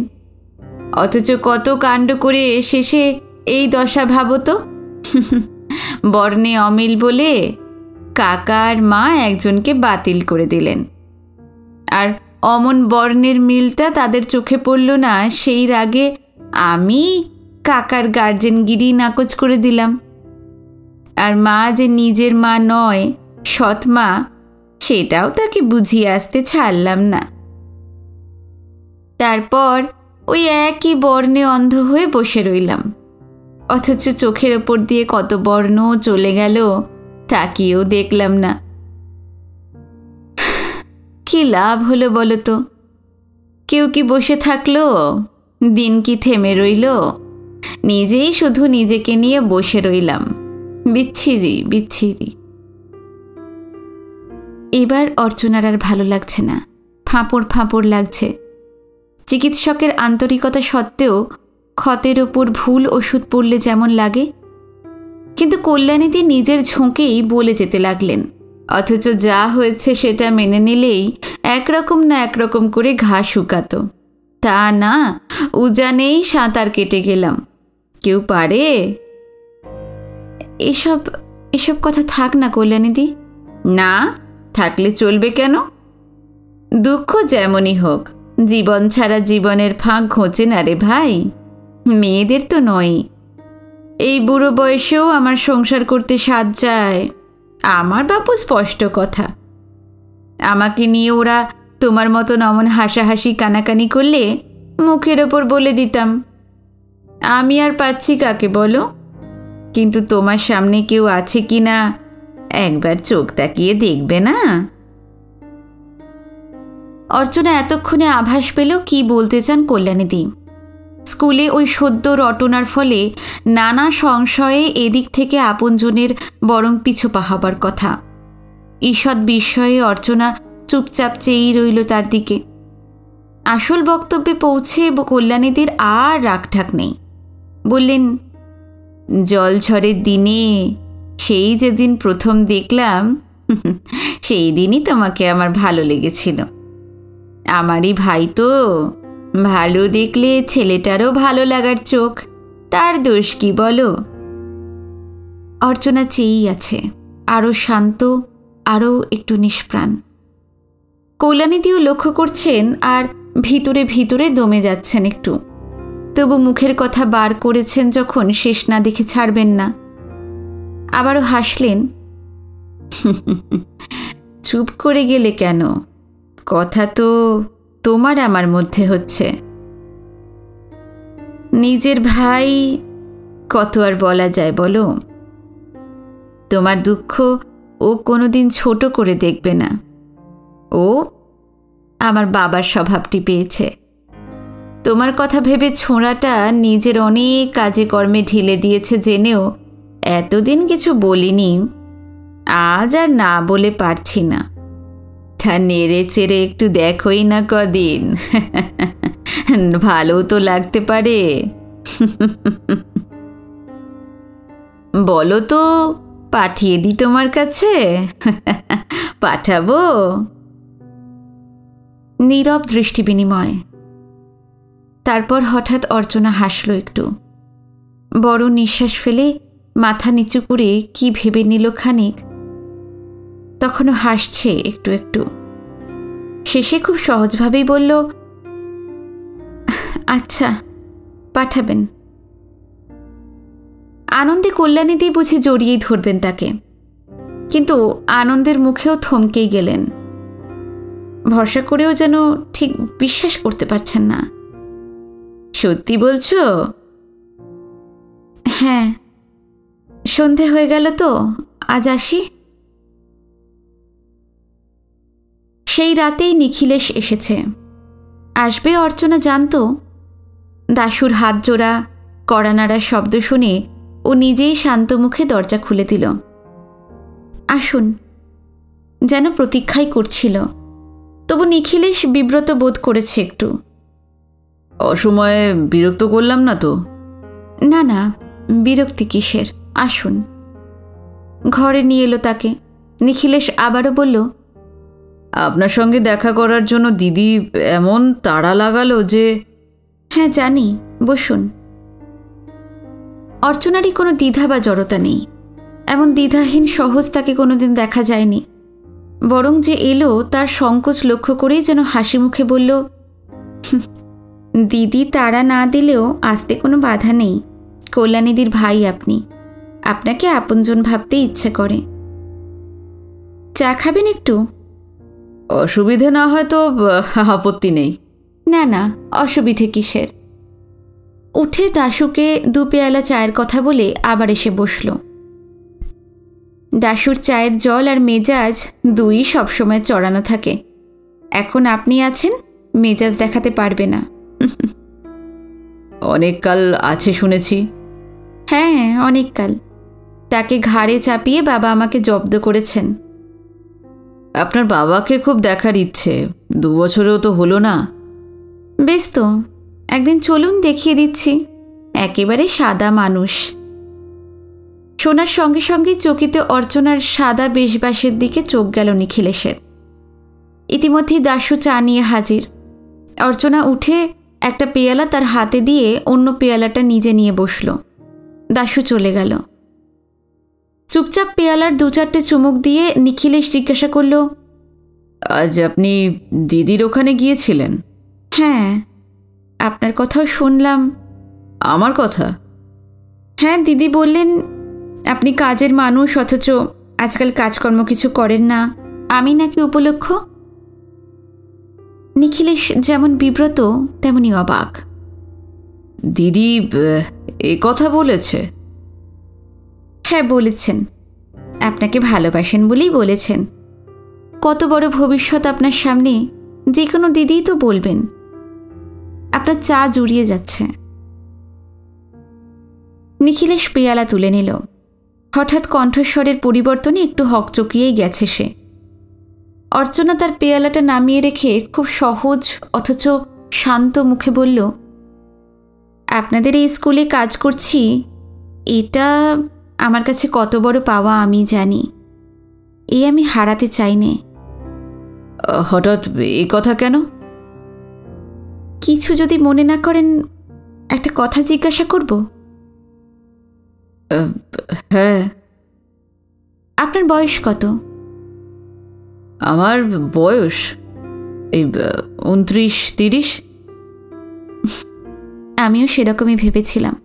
অথচ কত কাণ্ড করে শেষে এই দশা ভাবো তো। বর্ণে অমিল বলে কাকা আর মা একজনকে বাতিল করে দিলেন, আর অমন বর্ণের মিলটা তাদের চোখে পড়ল না, সেই রাগে আমি কাকার গার্জেনগিরি নাকচ করে দিলাম। আর মা যে নিজের মা নয়, সৎ মা, সেটাও তাকে বুঝিয়ে আসতে ছাড়লাম না। তারপর ওই একই বর্ণে অন্ধ হয়ে বসে রইলাম। অথচ চোখের ওপর দিয়ে কত বর্ণ চলে গেল, তাকিয়েও দেখলাম না। কি লাভ হলো বলো তো? কেউ কি বসে থাকলো? দিন কি থেমে রইল? নিজেই শুধু নিজেকে নিয়ে বসে রইলাম। বিচ্ছিরি বিচ্ছিরি। এবার অর্চনার আর ভালো লাগছে না, ফাঁপড় ফাঁপড় লাগছে। চিকিৎসকের আন্তরিকতা সত্ত্বেও ক্ষতের ওপর ভুল ওষুধ পড়লে যেমন লাগে। কিন্তু কল্যাণীদি নিজের ঝোঁকেই বলে যেতে লাগলেন, অথচ যা হয়েছে সেটা মেনে নিলেই একরকম না একরকম করে ঘা শুকাতো। তা না, উজানেই সাঁতার কেটে গেলাম। কেউ পারে? এসব এসব কথা থাক না কল্যাণীদি। না থাকলে চলবে কেন? দুঃখ যেমনই হোক, জীবন ছাড়া জীবনের ফাঁক ঘোচে না রে ভাই। মেয়েদের তো নয়। এই বুড়ো বয়সেও আমার সংসার করতে সাধ যায়। আমার বাপু স্পষ্ট কথা। আমাকে নিয়ে ওরা তোমার মতন অমন হাসাহাসি কানাকানি করলে মুখের ওপর বলে দিতাম। আমি আর পাচ্ছি কাকে বলো? কিন্তু তোমার সামনে কেউ আছে কি না একবার চোখ তাকিয়ে দেখবে না? অর্চনা এতক্ষণে আভাস পেল কি বলতে চান কল্যাণীদি। স্কুলে ওই সদ্য রটনার ফলে নানা সংশয়ে এদিক থেকে আপনজনের বরং পিছুপা হবার কথা। ঈষৎ বিস্ময়ে অর্চনা চুপচাপ চেয়েই রইল তার দিকে। আসল বক্তব্যে পৌঁছে কল্যাণীদের আর রাগঢাক নেই। বললেন, জলঝড়ের দিনে সেই যেদিন প্রথম দেখলাম সেই দিনই তোমাকে আমার ভালো লেগেছিল। আমারই ভাই তো, ভালো দেখলে ছেলেটারও ভালো লাগার চোখ, তার দোষ কি বলো? অর্চনা চেয়েই আছে, আরও শান্ত, আরও একটু নিষ্প্রাণ। কল্যাণীদিও লক্ষ্য করছেন আর ভিতরে ভিতরে দমে যাচ্ছেন একটু। তবু মুখের কথা বার করেছেন যখন, শেষ না দেখে ছাড়বেন না। আবারও হাসলেন। চুপ করে গেলে কেন? কথা তো তোমার আমার মধ্যে হচ্ছে। নিজের ভাই কত আর বলা যায় বলো? তোমার দুঃখ ও কোনোদিন ছোট করে দেখবে না। ও আমার বাবার স্বভাবটি পেয়েছে। তোমার কথা ভেবে ছোঁড়াটা নিজের অনেক কাজে কর্মে ঢিলে দিয়েছে জেনেও এতদিন কিছু বলিনি। আজ আর না বলে পারছি না। তা নেড়ে চেড়ে একটু দেখোই না কদিন, ভালো তো লাগতে পারে। বলো তো, পাঠিয়ে দিই তোমার কাছে? পাঠাবো? নীরব দৃষ্টি বিনিময়। তারপর হঠাৎ অর্চনা হাসল একটু। বড় নিঃশ্বাস ফেলে মাথা নিচু করে কি ভেবে নিল খানিক। তখনও হাসছে একটু একটু। শেষে খুব সহজভাবেই বলল, আচ্ছা পাঠাবেন। আনন্দে কল্যাণীদি বুঝে জড়িয়েই ধরবেন তাকে, কিন্তু আনন্দের মুখেও থমকেই গেলেন। ভরসা করেও যেন ঠিক বিশ্বাস করতে পারছেন না। সত্যি বলছো? হ্যাঁ। সন্ধে হয়ে গেল তো, আজ আসি। সেই রাতেই নিখিলেশ এসেছে। আসবে অর্চনা জানত। দাশুর হাত জোড়া, কড়ানাড়ার শব্দ শুনে ও নিজেই শান্ত মুখে দরজা খুলে দিল। আসুন, যেন প্রতীক্ষাই করছিল। তবু নিখিলেশ বিব্রত বোধ করেছে একটু। অসময়ে বিরক্ত করলাম না তো? না না, বিরক্তি কিসের, আসুন। ঘরে নিয়ে এলো তাকে। নিখিলেশ আবারও বলল, আপনার সঙ্গে দেখা করার জন্য দিদি এমন তাড়া লাগালো যে। হ্যাঁ জানি, বসুন। অর্চনারই কোনো দ্বিধা বা জড়তা নেই। এমন দ্বিধাহীন সহজ তাকে কোনোদিন দেখা যায়নি। বরং যে এলো তার সংকোচ লক্ষ্য করেই যেন হাসি মুখে বলল, দিদি তাড়া না দিলেও আসতে কোনো বাধা নেই। কল্যাণীদির ভাই আপনি, আপনাকে আপনজন ভাবতে ইচ্ছে করে। চা খাবেন একটু? অসুবিধে না হয় তো আপত্তি নেই। না না, অসুবিধে কিসের। উঠে দাশুকে 2 পেয়ালা চায়ের কথা বলে আবার এসে বসল। দাশুর চায়ের জল আর মেজাজ দুই সবসময় চড়ানো থাকে। এখন আপনি আছেন, মেজাজ দেখাতে পারবে না। অনেক কাল আছে শুনেছি। হ্যাঁ, অনেক কাল। তাকে ঘাড়ে চাপিয়ে বাবা আমাকে জব্দ করেছেন। আপনার বাবাকে খুব দেখার ইচ্ছে, 2 বছরেও তো হলো না। বেশ তো, একদিন চলুন, দেখিয়ে দিচ্ছি। একেবারে সাদা মানুষ। শোনার সঙ্গে সঙ্গে চকিতে অর্চনার সাদা বেশবাসের দিকে চোখ গেল নিখিলেশের। ইতিমধ্যেই দাশু চা নিয়ে হাজির। অর্চনা উঠে একটা পেয়ালা তার হাতে দিয়ে অন্য পেয়ালাটা নিজে নিয়ে বসল। দাশু চলে গেল। চুপচাপ পেয়ালার 2-4টে চুমুক দিয়ে নিখিলেশ জিজ্ঞাসা করল, আজ আপনি দিদির ওখানে গিয়েছিলেন? হ্যাঁ, আপনার কথাও শুনলাম। আমার কথা? হ্যাঁ, দিদি বললেন আপনি কাজের মানুষ, অথচ আজকাল কাজকর্ম কিছু করেন না, আমি নাকি উপলক্ষ। নিখিলেশ যেমন বিব্রত তেমনি অবাক। দিদি এ কথা বলেছে? হ্যাঁ, বলেছেন। আপনাকে ভালোবাসেন বলেই বলেছেন। কত বড় ভবিষ্যৎ আপনার সামনে, যে কোনো দিদিই তো বলবেন। আপনার চা জুড়িয়ে যাচ্ছে। নিখিলেশ পেয়ালা তুলে নিল। হঠাৎ কণ্ঠস্বরের পরিবর্তনে একটু হকচকিয়েই গেছে সে। অর্চনা তার পেয়ালাটা নামিয়ে রেখে খুব সহজ অথচ শান্ত মুখে বলল, আপনাদের এই স্কুলে কাজ করছি, এটা আমার কাছে কত বড় পাওয়া আমি জানি। আমি হারাতে চাই নে। হঠাৎ এই কথা কেন? কিছু যদি মনে না করেন একটা কথা জিজ্ঞাসা করব? হ্যাঁ। আপনার বয়স কত? আমার বয়স এই 29-30। আমিও সেরকমই ভেবেছিলাম।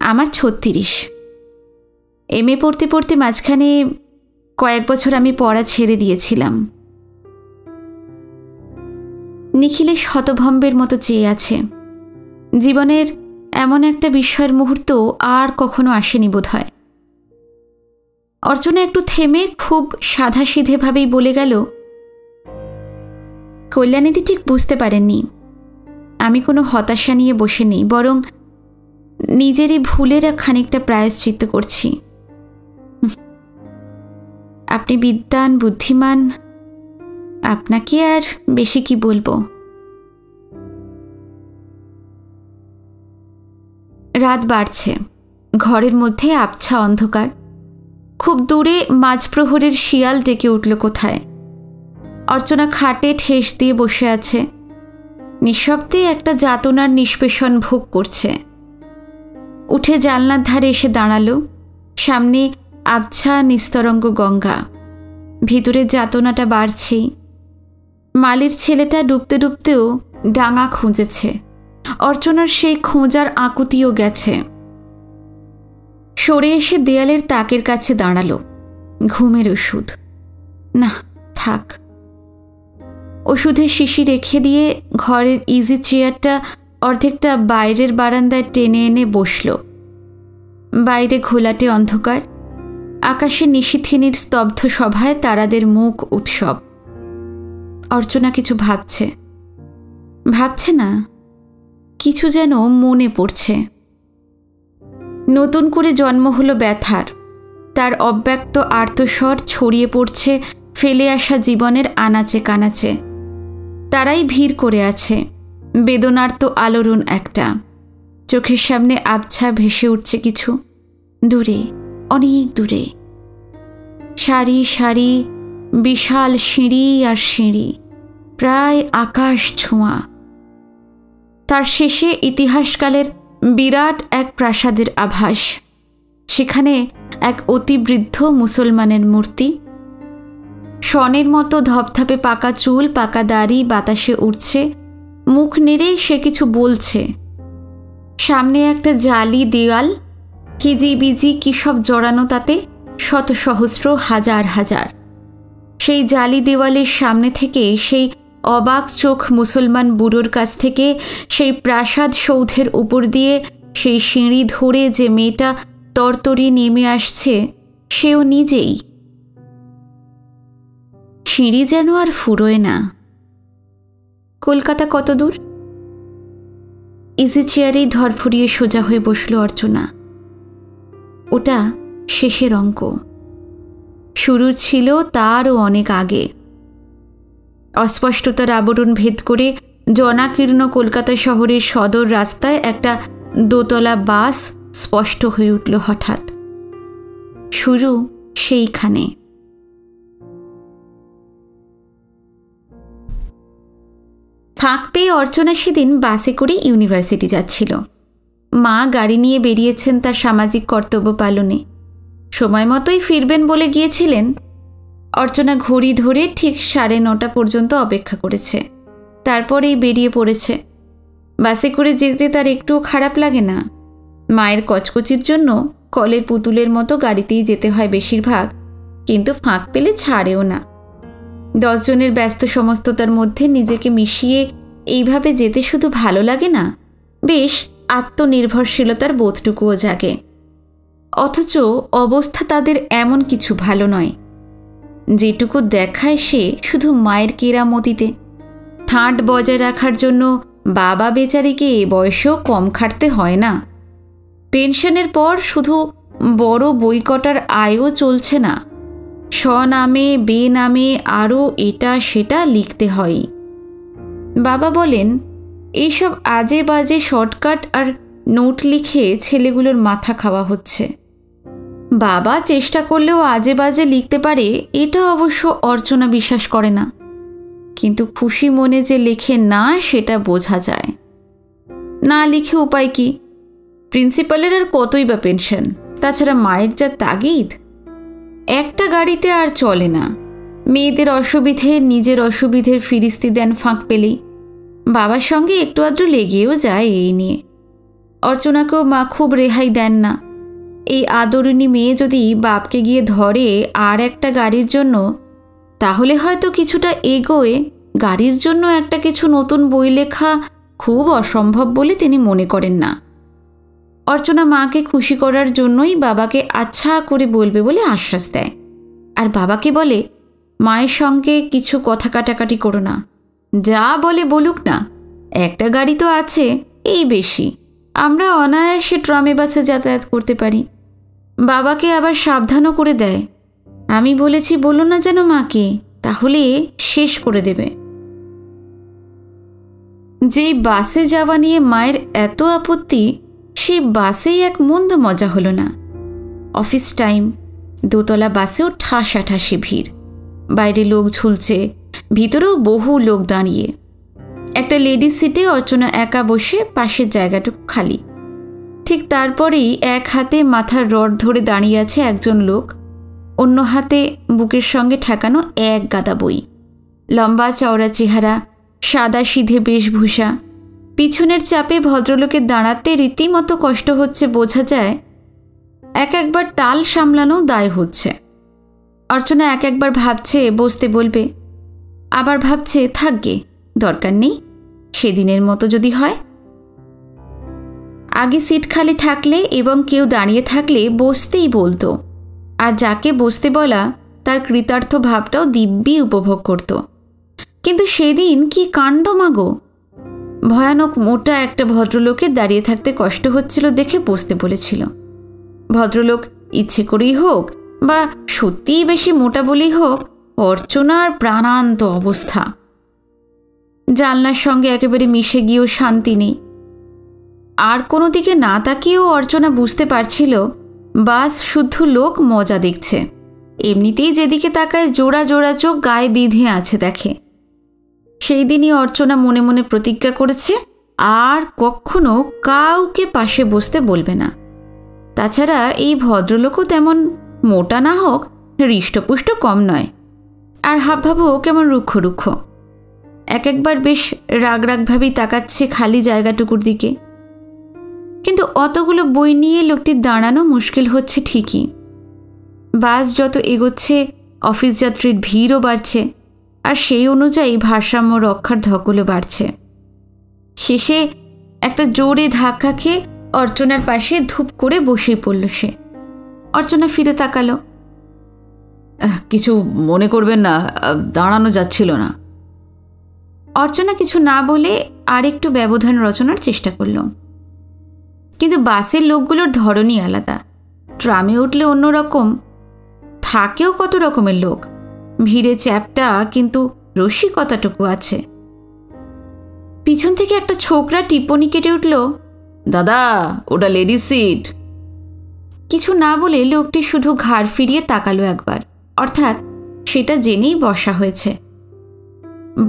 আমার 36। MA পড়তে পড়তে মাঝখানে কয়েক বছর আমি পড়া ছেড়ে দিয়েছিলাম। নিখিলেশ হতভম্বের মতো চেয়ে আছে। জীবনের এমন একটা বিস্ময়ের মুহূর্ত আর কখনো আসেনি বোধ হয়। অর্চনা একটু থেমে খুব সাধাসিধেভাবেই বলে গেল, কল্যাণীদি ঠিক বুঝতে পারেননি, আমি কোনো হতাশা নিয়ে বসে নেই, বরং নিজেরই ভুলের খানিকটা প্রায়শ্চিত্ত করছি। আপনি বিদ্বান, বুদ্ধিমান, আপনাকে আর বেশি কি বলবো। রাত বাড়ছে। ঘরের মধ্যে আবছা অন্ধকার। খুব দূরে মাঝপ্রহরের শিয়াল ডেকে উঠল কোথায়। অর্চনা খাটে ঠেস দিয়ে বসে আছে। নিঃশব্দে একটা যাতনার নিষ্পেষণ ভোগ করছে। উঠে জানলার ধারে এসে দাঁড়ালো। সামনে আবছা নিস্তরঙ্গ গঙ্গা। ভিতরের যাতনাটা বাড়ছেই। মালির ছেলেটা ডুবতে ডুবতেও ডাঙা খুঁজেছে। অর্চনার সেই খোঁজার আকুতিও গেছে। সরে এসে দেয়ালের তাকের কাছে দাঁড়ালো। ঘুমের ওষুধ না, থাক। ওষুধের শিশি রেখে দিয়ে ঘরের ইজি চেয়ারটা অর্ধেকটা বাইরের বারান্দায় টেনে এনে বসল। বাইরে ঘোলাটে অন্ধকার। আকাশে নিশীথিনীর স্তব্ধ সভায় তারাদের মুখ উৎসব। অর্চনা কিছু ভাবছে। ভাবছে না, কিছু যেন মনে পড়ছে। নতুন করে জন্ম হলো ব্যথার। তার অব্যক্ত আর্তস্বর ছড়িয়ে পড়ছে ফেলে আসা জীবনের আনাচে কানাচে। তারাই ভিড় করে আছে। বেদনার্ত আলোড়ন একটা। চোখের সামনে আবছা ভেসে উঠছে কিছু, দূরে, অনেক দূরে। সারি সারি বিশাল সিঁড়ি আর সিঁড়ি, প্রায় আকাশ ছোঁয়া। তার শেষে ইতিহাসকালের বিরাট এক প্রাসাদের আভাস। সেখানে এক অতিবৃদ্ধ মুসলমানের মূর্তি। শনের মতো ধপধপে পাকা চুল, পাকা দাড়ি বাতাসে উঠছে। মুখ নেড়েই সে কিছু বলছে। সামনে একটা জালি দেওয়াল, হিজিবিজি কি সব জড়ানো তাতে, শত সহস্র, হাজার হাজার। সেই জালি দেওয়ালের সামনে থেকে, সেই অবাক চোখ মুসলমান বুড়োর কাছ থেকে, সেই প্রাসাদ সৌধের উপর দিয়ে, সেই সিঁড়ি ধরে যে মেয়েটা তরতরি নেমে আসছে, সেও নিজেই। সিঁড়ি যেন আর ফুরোয় না। কলকাতা কত দূর? ইজি চেয়ারেই ধরফরিয়ে সোজা হয়ে বসল অর্চনা। ওটা শেষের অঙ্ক। শুরু ছিল তারও অনেক আগে। অস্পষ্টতার আবরণ ভেদ করে জনাকীর্ণ কলকাতা শহরের সদর রাস্তায় একটা দোতলা বাস স্পষ্ট হয়ে উঠল হঠাৎ। শুরু সেইখানে। ফাঁক পেয়ে অর্চনা সেদিন বাসে করে ইউনিভার্সিটি যাচ্ছিল। মা গাড়ি নিয়ে বেরিয়েছেন তার সামাজিক কর্তব্য পালনে। সময় মতোই ফিরবেন বলে গিয়েছিলেন। অর্চনা ঘড়ি ধরে ঠিক 9:30 পর্যন্ত অপেক্ষা করেছে, তারপরেই বেরিয়ে পড়েছে। বাসে করে যেতে তার একটুও খারাপ লাগে না। মায়ের কচকচির জন্য কলের পুতুলের মতো গাড়িতেই যেতে হয় বেশিরভাগ, কিন্তু ফাঁক পেলে ছাড়েও না। 10 জনের ব্যস্ত সমস্ততার মধ্যে নিজেকে মিশিয়ে এইভাবে যেতে শুধু ভালো লাগে না, বেশ আত্মনির্ভরশীলতার বোধটুকুও জাগে। অথচ অবস্থা তাদের এমন কিছু ভালো নয়। যেটুকু দেখায় সে শুধু মায়ের কেরামতিতে। ঠাঁট বজায় রাখার জন্য বাবা বেচারিকে এ বয়সেও কম খাটতে হয় না। পেনশনের পর শুধু বড় বই কটার আয়ও চলছে না, স্বনামে বেনামে আরও এটা সেটা লিখতে হয়। বাবা বলেন, এইসব আজে বাজে শর্টকাট আর নোট লিখে ছেলেগুলোর মাথা খাওয়া হচ্ছে। বাবা চেষ্টা করলেও আজে বাজে লিখতে পারে এটা অবশ্য অর্চনা বিশ্বাস করে না, কিন্তু খুশি মনে যে লেখে না সেটা বোঝা যায়। না লিখে উপায় কি? প্রিন্সিপালের আর কতই বা পেনশন, তাছাড়া মায়ের যা তাগিদ। একটা গাড়িতে আর চলে না। মেয়েদের অসুবিধে নিজের অসুবিধের ফিরিস্তি দেন ফাঁক পেলেই। বাবার সঙ্গে একটু আধটু লেগেও যায় এই নিয়ে। অর্চনাকেও মা খুব রেহাই দেন না। এই আদরিণী মেয়ে যদি বাপকে গিয়ে ধরে আর একটা গাড়ির জন্য, তাহলে হয়তো কিছুটা এগোয়ে গাড়ির জন্য একটা কিছু নতুন বই লেখা খুব অসম্ভব বলে তিনি মনে করেন না। অর্চনা মাকে খুশি করার জন্যই বাবাকে আচ্ছা করে বলবে বলে আশ্বাস দেয়, আর বাবাকে বলে, মায়ের সঙ্গে কিছু কথা কাটাকাটি করো না, যা বলে বলুক না, একটা গাড়ি তো আছে, এই বেশি, আমরা অনায়াসে ট্রামে বাসে যাতায়াত করতে পারি। বাবাকে আবার সাবধানও করে দেয়, আমি বলেছি বলো না যেন মাকে, তাহলে শেষ করে দেবে। যেই বাসে যাওয়া নিয়ে মায়ের এত আপত্তি, সেই বাসেই এক মন্দ মজা হলো না। অফিস টাইম, দোতলা বাসেও ঠাসাঠাসি ভিড়, বাইরে লোক ঝুলছে, ভিতরেও বহু লোক দাঁড়িয়ে। একটা লেডিস সিটে অর্চনা একা বসে, পাশের জায়গাটুকু খালি। ঠিক তারপরেই এক হাতে মাথার রড ধরে দাঁড়িয়ে আছে একজন লোক, অন্য হাতে বুকের সঙ্গে ঠেকানো এক গাদা বই। লম্বা চওড়া চেহারা, সাদা সিধে বেশভূষা। পিছনের চাপে ভদ্রলোকের দাঁড়াতে রীতিমতো কষ্ট হচ্ছে বোঝা যায়। একবার টাল সামলানো দায় হচ্ছে। অর্চনা একবার ভাবছে বসতে বলবে, আবার ভাবছে থাকবে, দরকার নেই, সেদিনের মতো যদি হয়। আগে সিট খালি থাকলে এবং কেউ দাঁড়িয়ে থাকলে বসতেই বলতো, আর যাকে বসতে বলা তার কৃতার্থ ভাবটাও দিব্যি উপভোগ করত। কিন্তু সেদিন কি কাণ্ড মাগো! ভয়ানক মোটা একটা ভদ্রলোকের দাঁড়িয়ে থাকতে কষ্ট হচ্ছিল দেখে বসতে বলেছিল। ভদ্রলোক ইচ্ছে করেই হোক বা সত্যিই বেশি মোটা বলেই হোক, অর্চনার প্রাণান্ত অবস্থা। জানলার সঙ্গে একেবারে মিশে গিয়েও শান্তি নেই। আর কোনো দিকে না তাকিয়েও অর্চনা বুঝতে পারছিল বাস শুদ্ধ লোক মজা দেখছে। এমনিতেই যেদিকে তাকায় জোড়া জোড়া চোখ গায়ে বিঁধে আছে দেখে। সেই দিনই অর্চনা মনে মনে প্রতিজ্ঞা করেছে আর কখনো কাউকে পাশে বসতে বলবে না। তাছাড়া এই ভদ্রলোকও তেমন মোটা না হোক, হৃষ্টপুষ্ট কম নয়, আর হাবভাবও কেমন রুক্ষ রুক্ষ। একবার বেশ রাগ রাগভাবেই তাকাচ্ছে খালি জায়গাটুকুর দিকে। কিন্তু অতগুলো বই নিয়ে লোকটির দাঁড়ানো মুশকিল হচ্ছে ঠিকই। বাস যত এগোচ্ছে অফিস যাত্রীর ভিড়ও বাড়ছে, আর সেই অনুযায়ী ভারসাম্য রক্ষার ধকলও বাড়ছে। শেষে একটা জোরে ধাক্কা খেয়ে অর্চনার পাশে ধূপ করে বসেই পড়ল সে। অর্চনা ফিরে তাকালো। কিছু মনে করবেন না, দাঁড়ানো যাচ্ছিল না। অর্চনা কিছু না বলে আর একটু ব্যবধান রচনার চেষ্টা করল। কিন্তু বাসের লোকগুলোর ধরনই আলাদা। ট্রামে উঠলে অন্যরকম, থাকেও কত রকমের লোক, ভিড়ে চ্যাপটা, কিন্তু রসিকতাটুকু আছে। পিছন থেকে একটা ছোকরা টিপ্পনি কেটে উঠল, দাদা ওটা লেডিস সিট। কিছু না বলে লোকটি শুধু ঘাড় ফিরিয়ে তাকালো একবার, অর্থাৎ সেটা জেনেই বসা হয়েছে।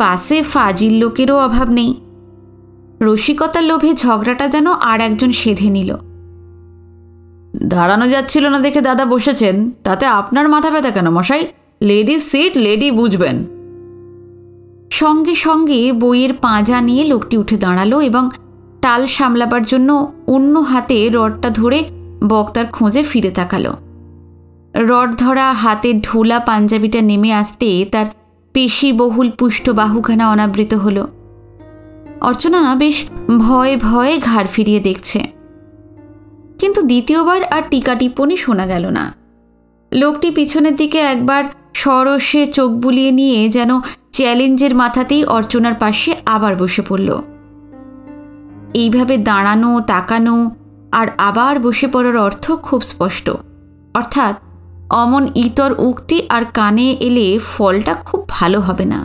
বাসে ফাজিল লোকেরও অভাব নেই। রসিকতার লোভে ঝগড়াটা যেন আর একজন সেধে নিল। দাঁড়ানো যাচ্ছিল না দেখে দাদা বসেছেন, তাতে আপনার মাথা ব্যথা কেন মশাই? লেডি সিট লেডি বুঝবেন। সঙ্গে সঙ্গে বইয়ের পাঁজা নিয়ে লোকটি উঠে দাঁড়ালো এবং টাল সামলাবার জন্য অন্য হাতে রডটা ধরে বক্তার খোঁজে ফিরে তাকালো। রড ধরা হাতের ঢোলা পাঞ্জাবিটা নেমে আসতে তার পেশি বহুল পুষ্ট বাহুখানা অনাবৃত হলো। অর্চনা বেশ ভয়ে ভয়ে ঘাড় ফিরিয়ে দেখছে, কিন্তু দ্বিতীয়বার আর টিকা টিপ্পনি শোনা গেল না। লোকটি পিছনের দিকে একবার সরসে চোখ বুলিয়ে নিয়ে যেন চ্যালেঞ্জের মাথাতেই অর্চনার পাশে আবার বসে পড়ল। এইভাবে দাঁড়ানো, তাকানো আর আবার বসে পড়ার অর্থ খুব স্পষ্ট, অর্থাৎ অমন ইতর উক্তি আর কানে এলে ফলটা খুব ভালো হবে না।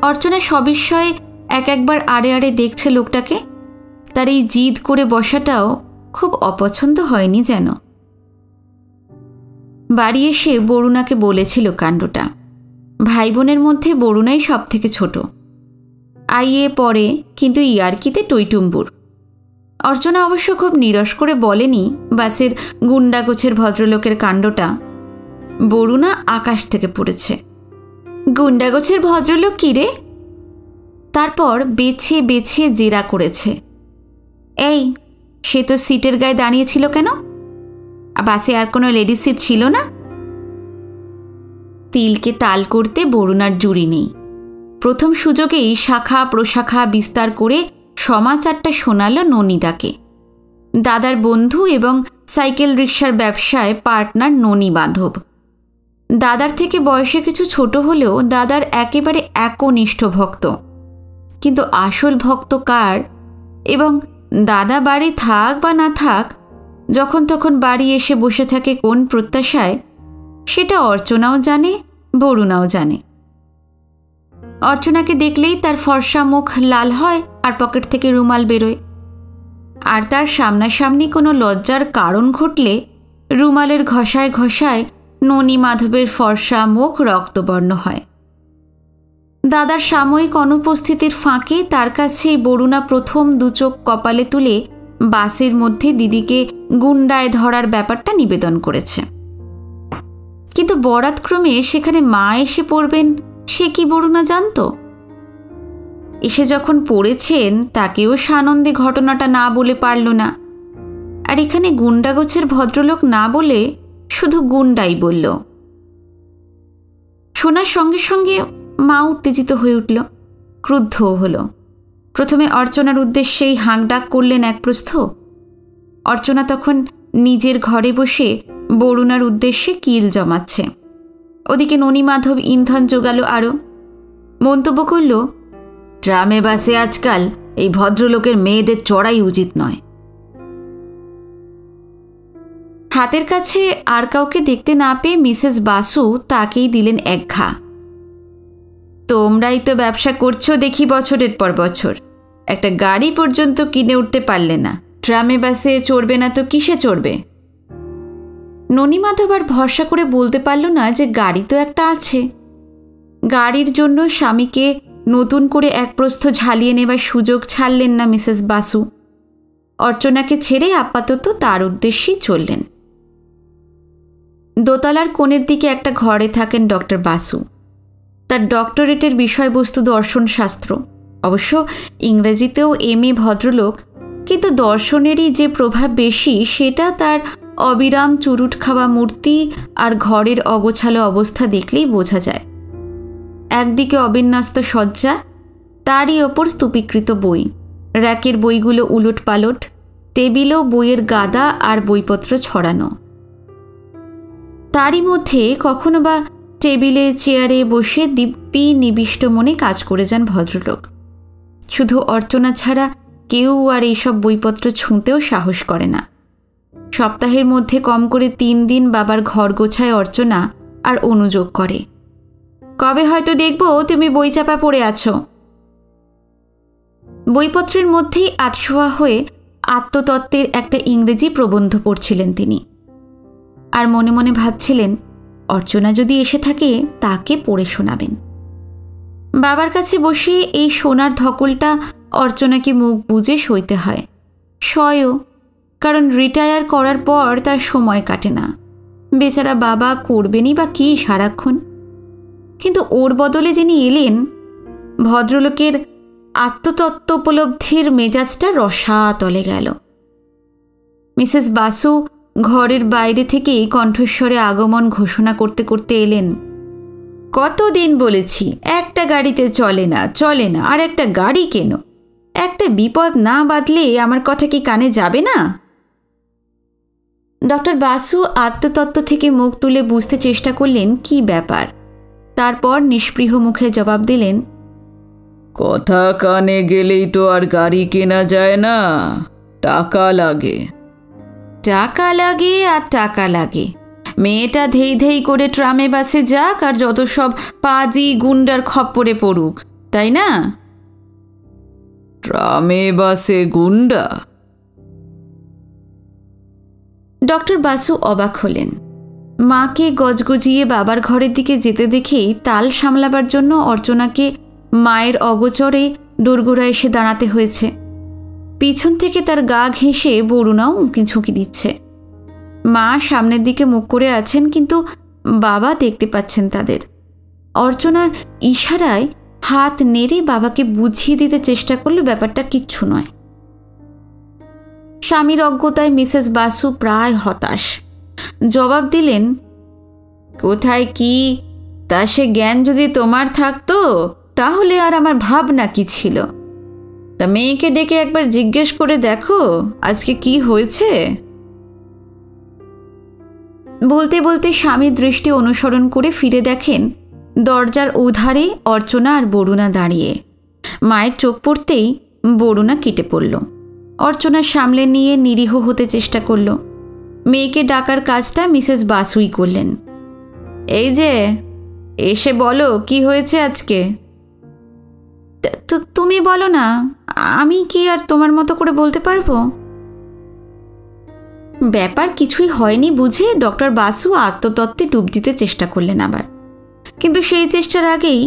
অর্চনা সবিস্ময়ে এক একবার আড়ে আড়ে দেখছে লোকটাকে। তার এই জিদ করে বসাটাও খুব অপছন্দ হয়নি যেন। বাড়ি এসে বরুণাকে বলেছিল কাণ্ডটা। ভাই বোনের মধ্যে বরুণাই সব থেকে ছোট। আইএ পড়ে, কিন্তু ইয়ার্কিতে টইটুম্বুর। অর্চনা অবশ্য খুব নিরস করে বলেনি বাসের গুন্ডাগোছের ভদ্রলোকের কাণ্ডটা। বরুণা আকাশ থেকে পড়েছে। গুন্ডাগোছের ভদ্রলোক কী রে? তারপর বেছে বেছে জেরা করেছে। এই, সে তো সিটের গায়ে দাঁড়িয়েছিল কেন? বাসে আর কোনো লেডিস সিট ছিল না? তিলকে তাল করতে বরুণার জুড়ি নেই। প্রথম সুযোগেই শাখা প্রশাখা বিস্তার করে সমাচারটা শোনাল ননিদাকে। দাদার বন্ধু এবং সাইকেল রিকশার ব্যবসায় পার্টনার ননি বাঁধব। দাদার থেকে বয়সে কিছু ছোট হলেও দাদার একেবারে একনিষ্ঠ ভক্ত। কিন্তু আসল ভক্ত কার এবং দাদা বাড়ি থাক বা না থাক, যখন তখন বাড়ি এসে বসে থাকে কোন প্রত্যাশায়, সেটা অর্চনাও জানে, বরুণাও জানে। অর্চনাকে দেখলেই তার ফর্সা মুখ লাল হয় আর পকেট থেকে রুমাল বেরোয়। আর তার সামনাসামনি কোনো লজ্জার কারণ ঘটলে রুমালের ঘষায় ঘষায় ননি মাধবের ফর্সা মুখ রক্তবর্ণ হয়। দাদার সাময়িক অনুপস্থিতির ফাঁকে তার কাছেই বরুণা প্রথম দুচোখ কপালে তুলে বাসের মধ্যে দিদিকে গুন্ডায় ধরার ব্যাপারটা নিবেদন করেছে। কিন্তু বরাতক্রমে সেখানে মা এসে পড়বেন সে কি বরুণা জানত? এসে যখন পড়েছেন তাকেও সানন্দে ঘটনাটা না বলে পারল না। আর এখানে গুন্ডাগোছের ভদ্রলোক না বলে শুধু গুন্ডাই বলল। শোনার সঙ্গে সঙ্গে মা উত্তেজিত হয়ে উঠল, ক্রুদ্ধও হল। প্রথমে অর্চনার উদ্দেশ্যেই হাঁক ডাক করলেন এক প্রস্থ। অর্চনা তখন নিজের ঘরে বসে বরুণার উদ্দেশ্যে কিল জমাচ্ছে। ওদিকে ননি মাধব ইন্ধন জোগালো আরও। মন্তব্য করল, ট্রামে বাসে আজকাল এই ভদ্রলোকের মেয়েদের চড়াই উচিত নয়। হাতের কাছে আর কাউকে দেখতে না পেয়ে মিসেস বাসু তাকেই দিলেন এক ঘা। তোমরাই তো ব্যবসা করছো দেখি বছরের পর বছর, একটা গাড়ি পর্যন্ত কিনে উঠতে পারলে না, ট্রামে বাসে চড়বে না তো কিসে চড়বে? ননি মাধব আর ভরসা করে বলতে পারল না যে গাড়ি তো একটা আছে। গাড়ির জন্য স্বামীকে নতুন করে এক প্রস্থ ঝালিয়ে নেবার সুযোগ ছাড়লেন না মিসেস বাসু। অর্চনাকে ছেড়ে আপাতত তার উদ্দেশ্যেই চললেন। দোতলার কোণের দিকে একটা ঘরে থাকেন ডক্টর বাসু। তার ডক্টরেটের বিষয়বস্তু দর্শনশাস্ত্র। অবশ্য ইংরেজিতেও এমএ ভদ্রলোক, কিন্তু দর্শনেরই যে প্রভাব বেশি সেটা তার অবিরাম চুরুট খাওয়া মূর্তি আর ঘরের অগোছালো অবস্থা দেখলেই বোঝা যায়। একদিকে অবিন্যস্ত শয্যা, তারই ওপর স্তূপীকৃত বই, র্যাকের বইগুলো উলট পালট, টেবিলও বইয়ের গাদা আর বইপত্র ছড়ানো। তারই মধ্যে কখনো বা টেবিলে চেয়ারে বসে দিব্যি নিবিষ্ট মনে কাজ করে যান ভদ্রলোক। শুধু অর্চনা ছাড়া কেউ আর এইসব বইপত্র ছুঁতেও সাহস করে না। সপ্তাহের মধ্যে কম করে 3 দিন বাবার ঘর গোছায় অর্চনা আর অনুযোগ করে, কবে হয়তো দেখব তুমি বই চাপা পড়ে আছো। বইপত্রের মধ্যেই আতশোয়া হয়ে আত্মতত্ত্বের একটা ইংরেজি প্রবন্ধ পড়ছিলেন তিনি। আর মনে মনে ভাবছিলেন, অর্চনা যদি এসে থাকে তাকে পড়ে শোনাবেন। বাবার কাছে বসে এই সোনার ধকলটা অর্চনাকে মুখ বুজে সইতে হয়। সয়ও, কারণ রিটায়ার করার পর তার সময় কাটে না। বেচারা বাবা করবেনই বা কী সারাক্ষণ। কিন্তু ওর বদলে যিনি এলেন, ভদ্রলোকের আত্মতত্ত্ব উপলব্ধির মেজাজটা রসাতলে গেল। মিসেস বাসু ঘরের বাইরে থেকেই কণ্ঠস্বরে আগমন ঘোষণা করতে করতে এলেন। কতদিন বলেছি একটা গাড়িতে চলে না, আর একটা গাড়ি কেন? একটা বিপদ না বাঁধলে আমার কথা কি কানে যাবে না? ডক্টর বাসু আত্মতত্ত্ব থেকে মুখ তুলে বুঝতে চেষ্টা করলেন কি ব্যাপার। তারপর নিষ্পৃহ মুখে জবাব দিলেন, কথা কানে গেলেই তো আর গাড়ি কেনা যায় না, টাকা লাগে। টাকা লাগে আর টাকা লাগে। মেয়েটা ধেই ধেই করে ট্রামে বাসে যাক আর যত সব পাজি গুন্ডার খপ্পরে পড়ুক, তাই না? ট্রামে বাসে গুন্ডা? ডক্টর বাসু অবাক হলেন। মাকে গজগজিয়ে বাবার ঘরের দিকে যেতে দেখেই তাল সামলাবার জন্য অর্চনাকে মায়ের অগোচরে দোরগোড়া এসে দাঁড়াতে হয়েছে। পিছন থেকে তার গা ঘেঁষে বরুণাও উঁকি ঝুঁকি দিচ্ছে। মা সামনের দিকে মুখ করে আছেন, কিন্তু বাবা দেখতে পাচ্ছেন তাদের। অর্চনা ইশারায় হাত নেড়ে বাবাকে বুঝিয়ে দিতে চেষ্টা করলে ব্যাপারটা কিচ্ছু নয়। স্বামীর অজ্ঞতায় মিসেস বাসু প্রায় হতাশ। জবাব দিলেন, কোথায় কি তা সে জ্ঞান যদি তোমার থাকতো তাহলে আর আমার ভাবনা কি ছিল? তা মেয়েকে ডেকে একবার জিজ্ঞেস করে দেখো আজকে কি হয়েছে। বলতে বলতে স্বামীর দৃষ্টি অনুসরণ করে ফিরে দেখেন দরজার ওধারে অর্চনা আর বরুণা দাঁড়িয়ে। মায়ের চোখ পড়তেই বরুণা কেটে পড়ল। অর্চনা সামলে নিয়ে নিরীহ হতে চেষ্টা করল। মেয়েকে ডাকার কাজটা মিসেস বাসুই করলেন। এই যে, এসে বলো কি হয়েছে আজকে। তুমি বলো না, আমি কি আর তোমার মতো করে বলতে পারবো? ব্যাপার কিছুই হয়নি বুঝে ডক্টর বাসু আত্মতত্ত্বে ডুব দিতে চেষ্টা করলেন আবার। কিন্তু সেই চেষ্টার আগেই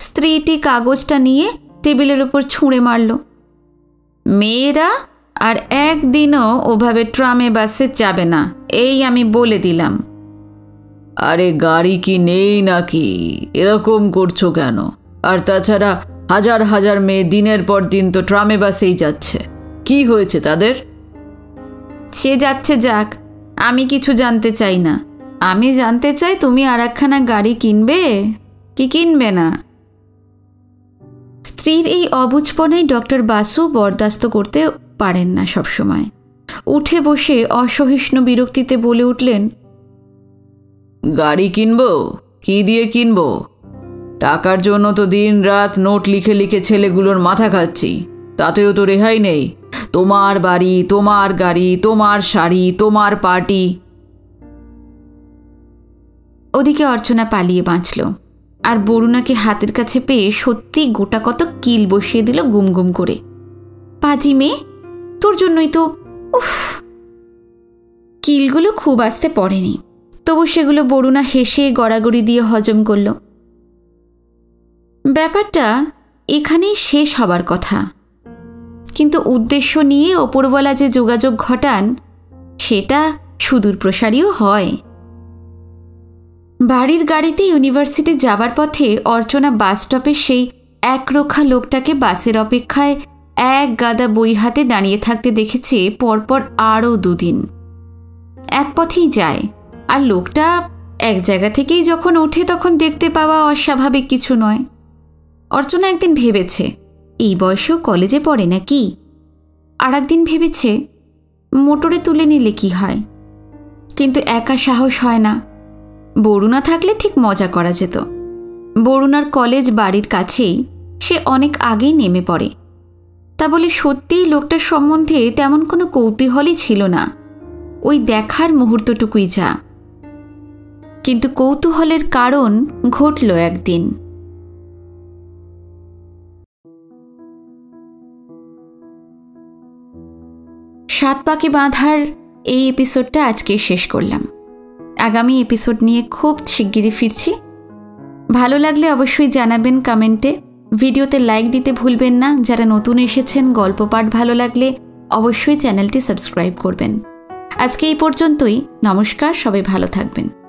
স্ত্রীটি কাগজটা নিয়ে টেবিলের উপর ছুঁড়ে মারল। মেয়েরা আর একদিনও ওভাবে ট্রামে বাসে যাবে না, এই আমি বলে দিলাম। আরে গাড়ি কি নেই নাকি? এরকম করছো কেন? আর তাছাড়া হাজার হাজার মেয়ে দিনের পর দিন তো ট্রামে বাসেই যাচ্ছে, কি হয়েছে তাদের? সে যাচ্ছে যাক, আমি কিছু জানতে চাই না। আমি জানতে চাই তুমি আর একখানা গাড়ি কিনবে কি কিনবে না। স্ত্রীর এই অবুঝপনায় ডক্টর বাসু বরদাস্ত করতে পারেন না সবসময়। উঠে বসে অসহিষ্ণু বিরক্তিতে বলে উঠলেন, গাড়ি কিনবো? কি দিয়ে কিনবো? টাকার জন্য তো দিন রাত নোট লিখে লিখে ছেলেগুলোর মাথা খাচ্ছি, তাতেও তো রেহাই নেই। তোমার বাড়ি, তোমার গাড়ি, তোমার শাড়ি, তোমার পার্টি। ওদিকে অর্চনা পালিয়ে বাঁচল, আর বরুণাকে হাতের কাছে পেয়ে সত্যি গোটা কত কিল বসিয়ে দিল গুম গুম করে। পাজি মেয়ে, তোর জন্যই তো। উফ! কিলগুলো খুব আস্তে পড়েনি, তবু সেগুলো বরুণা হেসে গড়াগড়ি দিয়ে হজম করল। ব্যাপারটা এখানেই শেষ হবার কথা, কিন্তু উদ্দেশ্য নিয়ে ওপরওয়ালা যে যোগাযোগ ঘটান সেটা সুদূর প্রসারীও হয়। বাড়ির গাড়িতে ইউনিভার্সিটি যাবার পথে অর্চনা বাস স্টপে সেই একরোখা লোকটাকে বাসের অপেক্ষায় এক গাদা বই হাতে দাঁড়িয়ে থাকতে দেখেছে পরপর আরও 2 দিন। এক পথেই যায়, আর লোকটা এক জায়গা থেকেই যখন ওঠে তখন দেখতে পাওয়া অস্বাভাবিক কিছু নয়। অর্চনা একদিন ভেবেছে এই বয়সেও কলেজে পড়ে নাকি, আর একদিন ভেবেছে মোটরে তুলে নিলে কি হয়। কিন্তু একা সাহস হয় না। বরুণা থাকলে ঠিক মজা করা যেত। বরুণার কলেজ বাড়ির কাছেই, সে অনেক আগেই নেমে পড়ে। তা বলে সত্যিই লোকটার সম্বন্ধে তেমন কোনো কৌতূহলই ছিল না, ওই দেখার মুহূর্তটুকুই যা। কিন্তু কৌতূহলের কারণ ঘটল একদিন। সাত পাকে বাঁধার এই এপিসোডটা আজকে শেষ করলাম। আগামী এপিসোড নিয়ে খুব শিগগিরই ফিরছি। ভালো লাগলে অবশ্যই জানাবেন কমেন্টে। ভিডিওতে লাইক দিতে ভুলবেন না। যারা নতুন এসেছেন, গল্প পাঠ ভালো লাগলে অবশ্যই চ্যানেলটি সাবস্ক্রাইব করবেন। আজকে এই পর্যন্তই। নমস্কার, সবাই ভালো থাকবেন।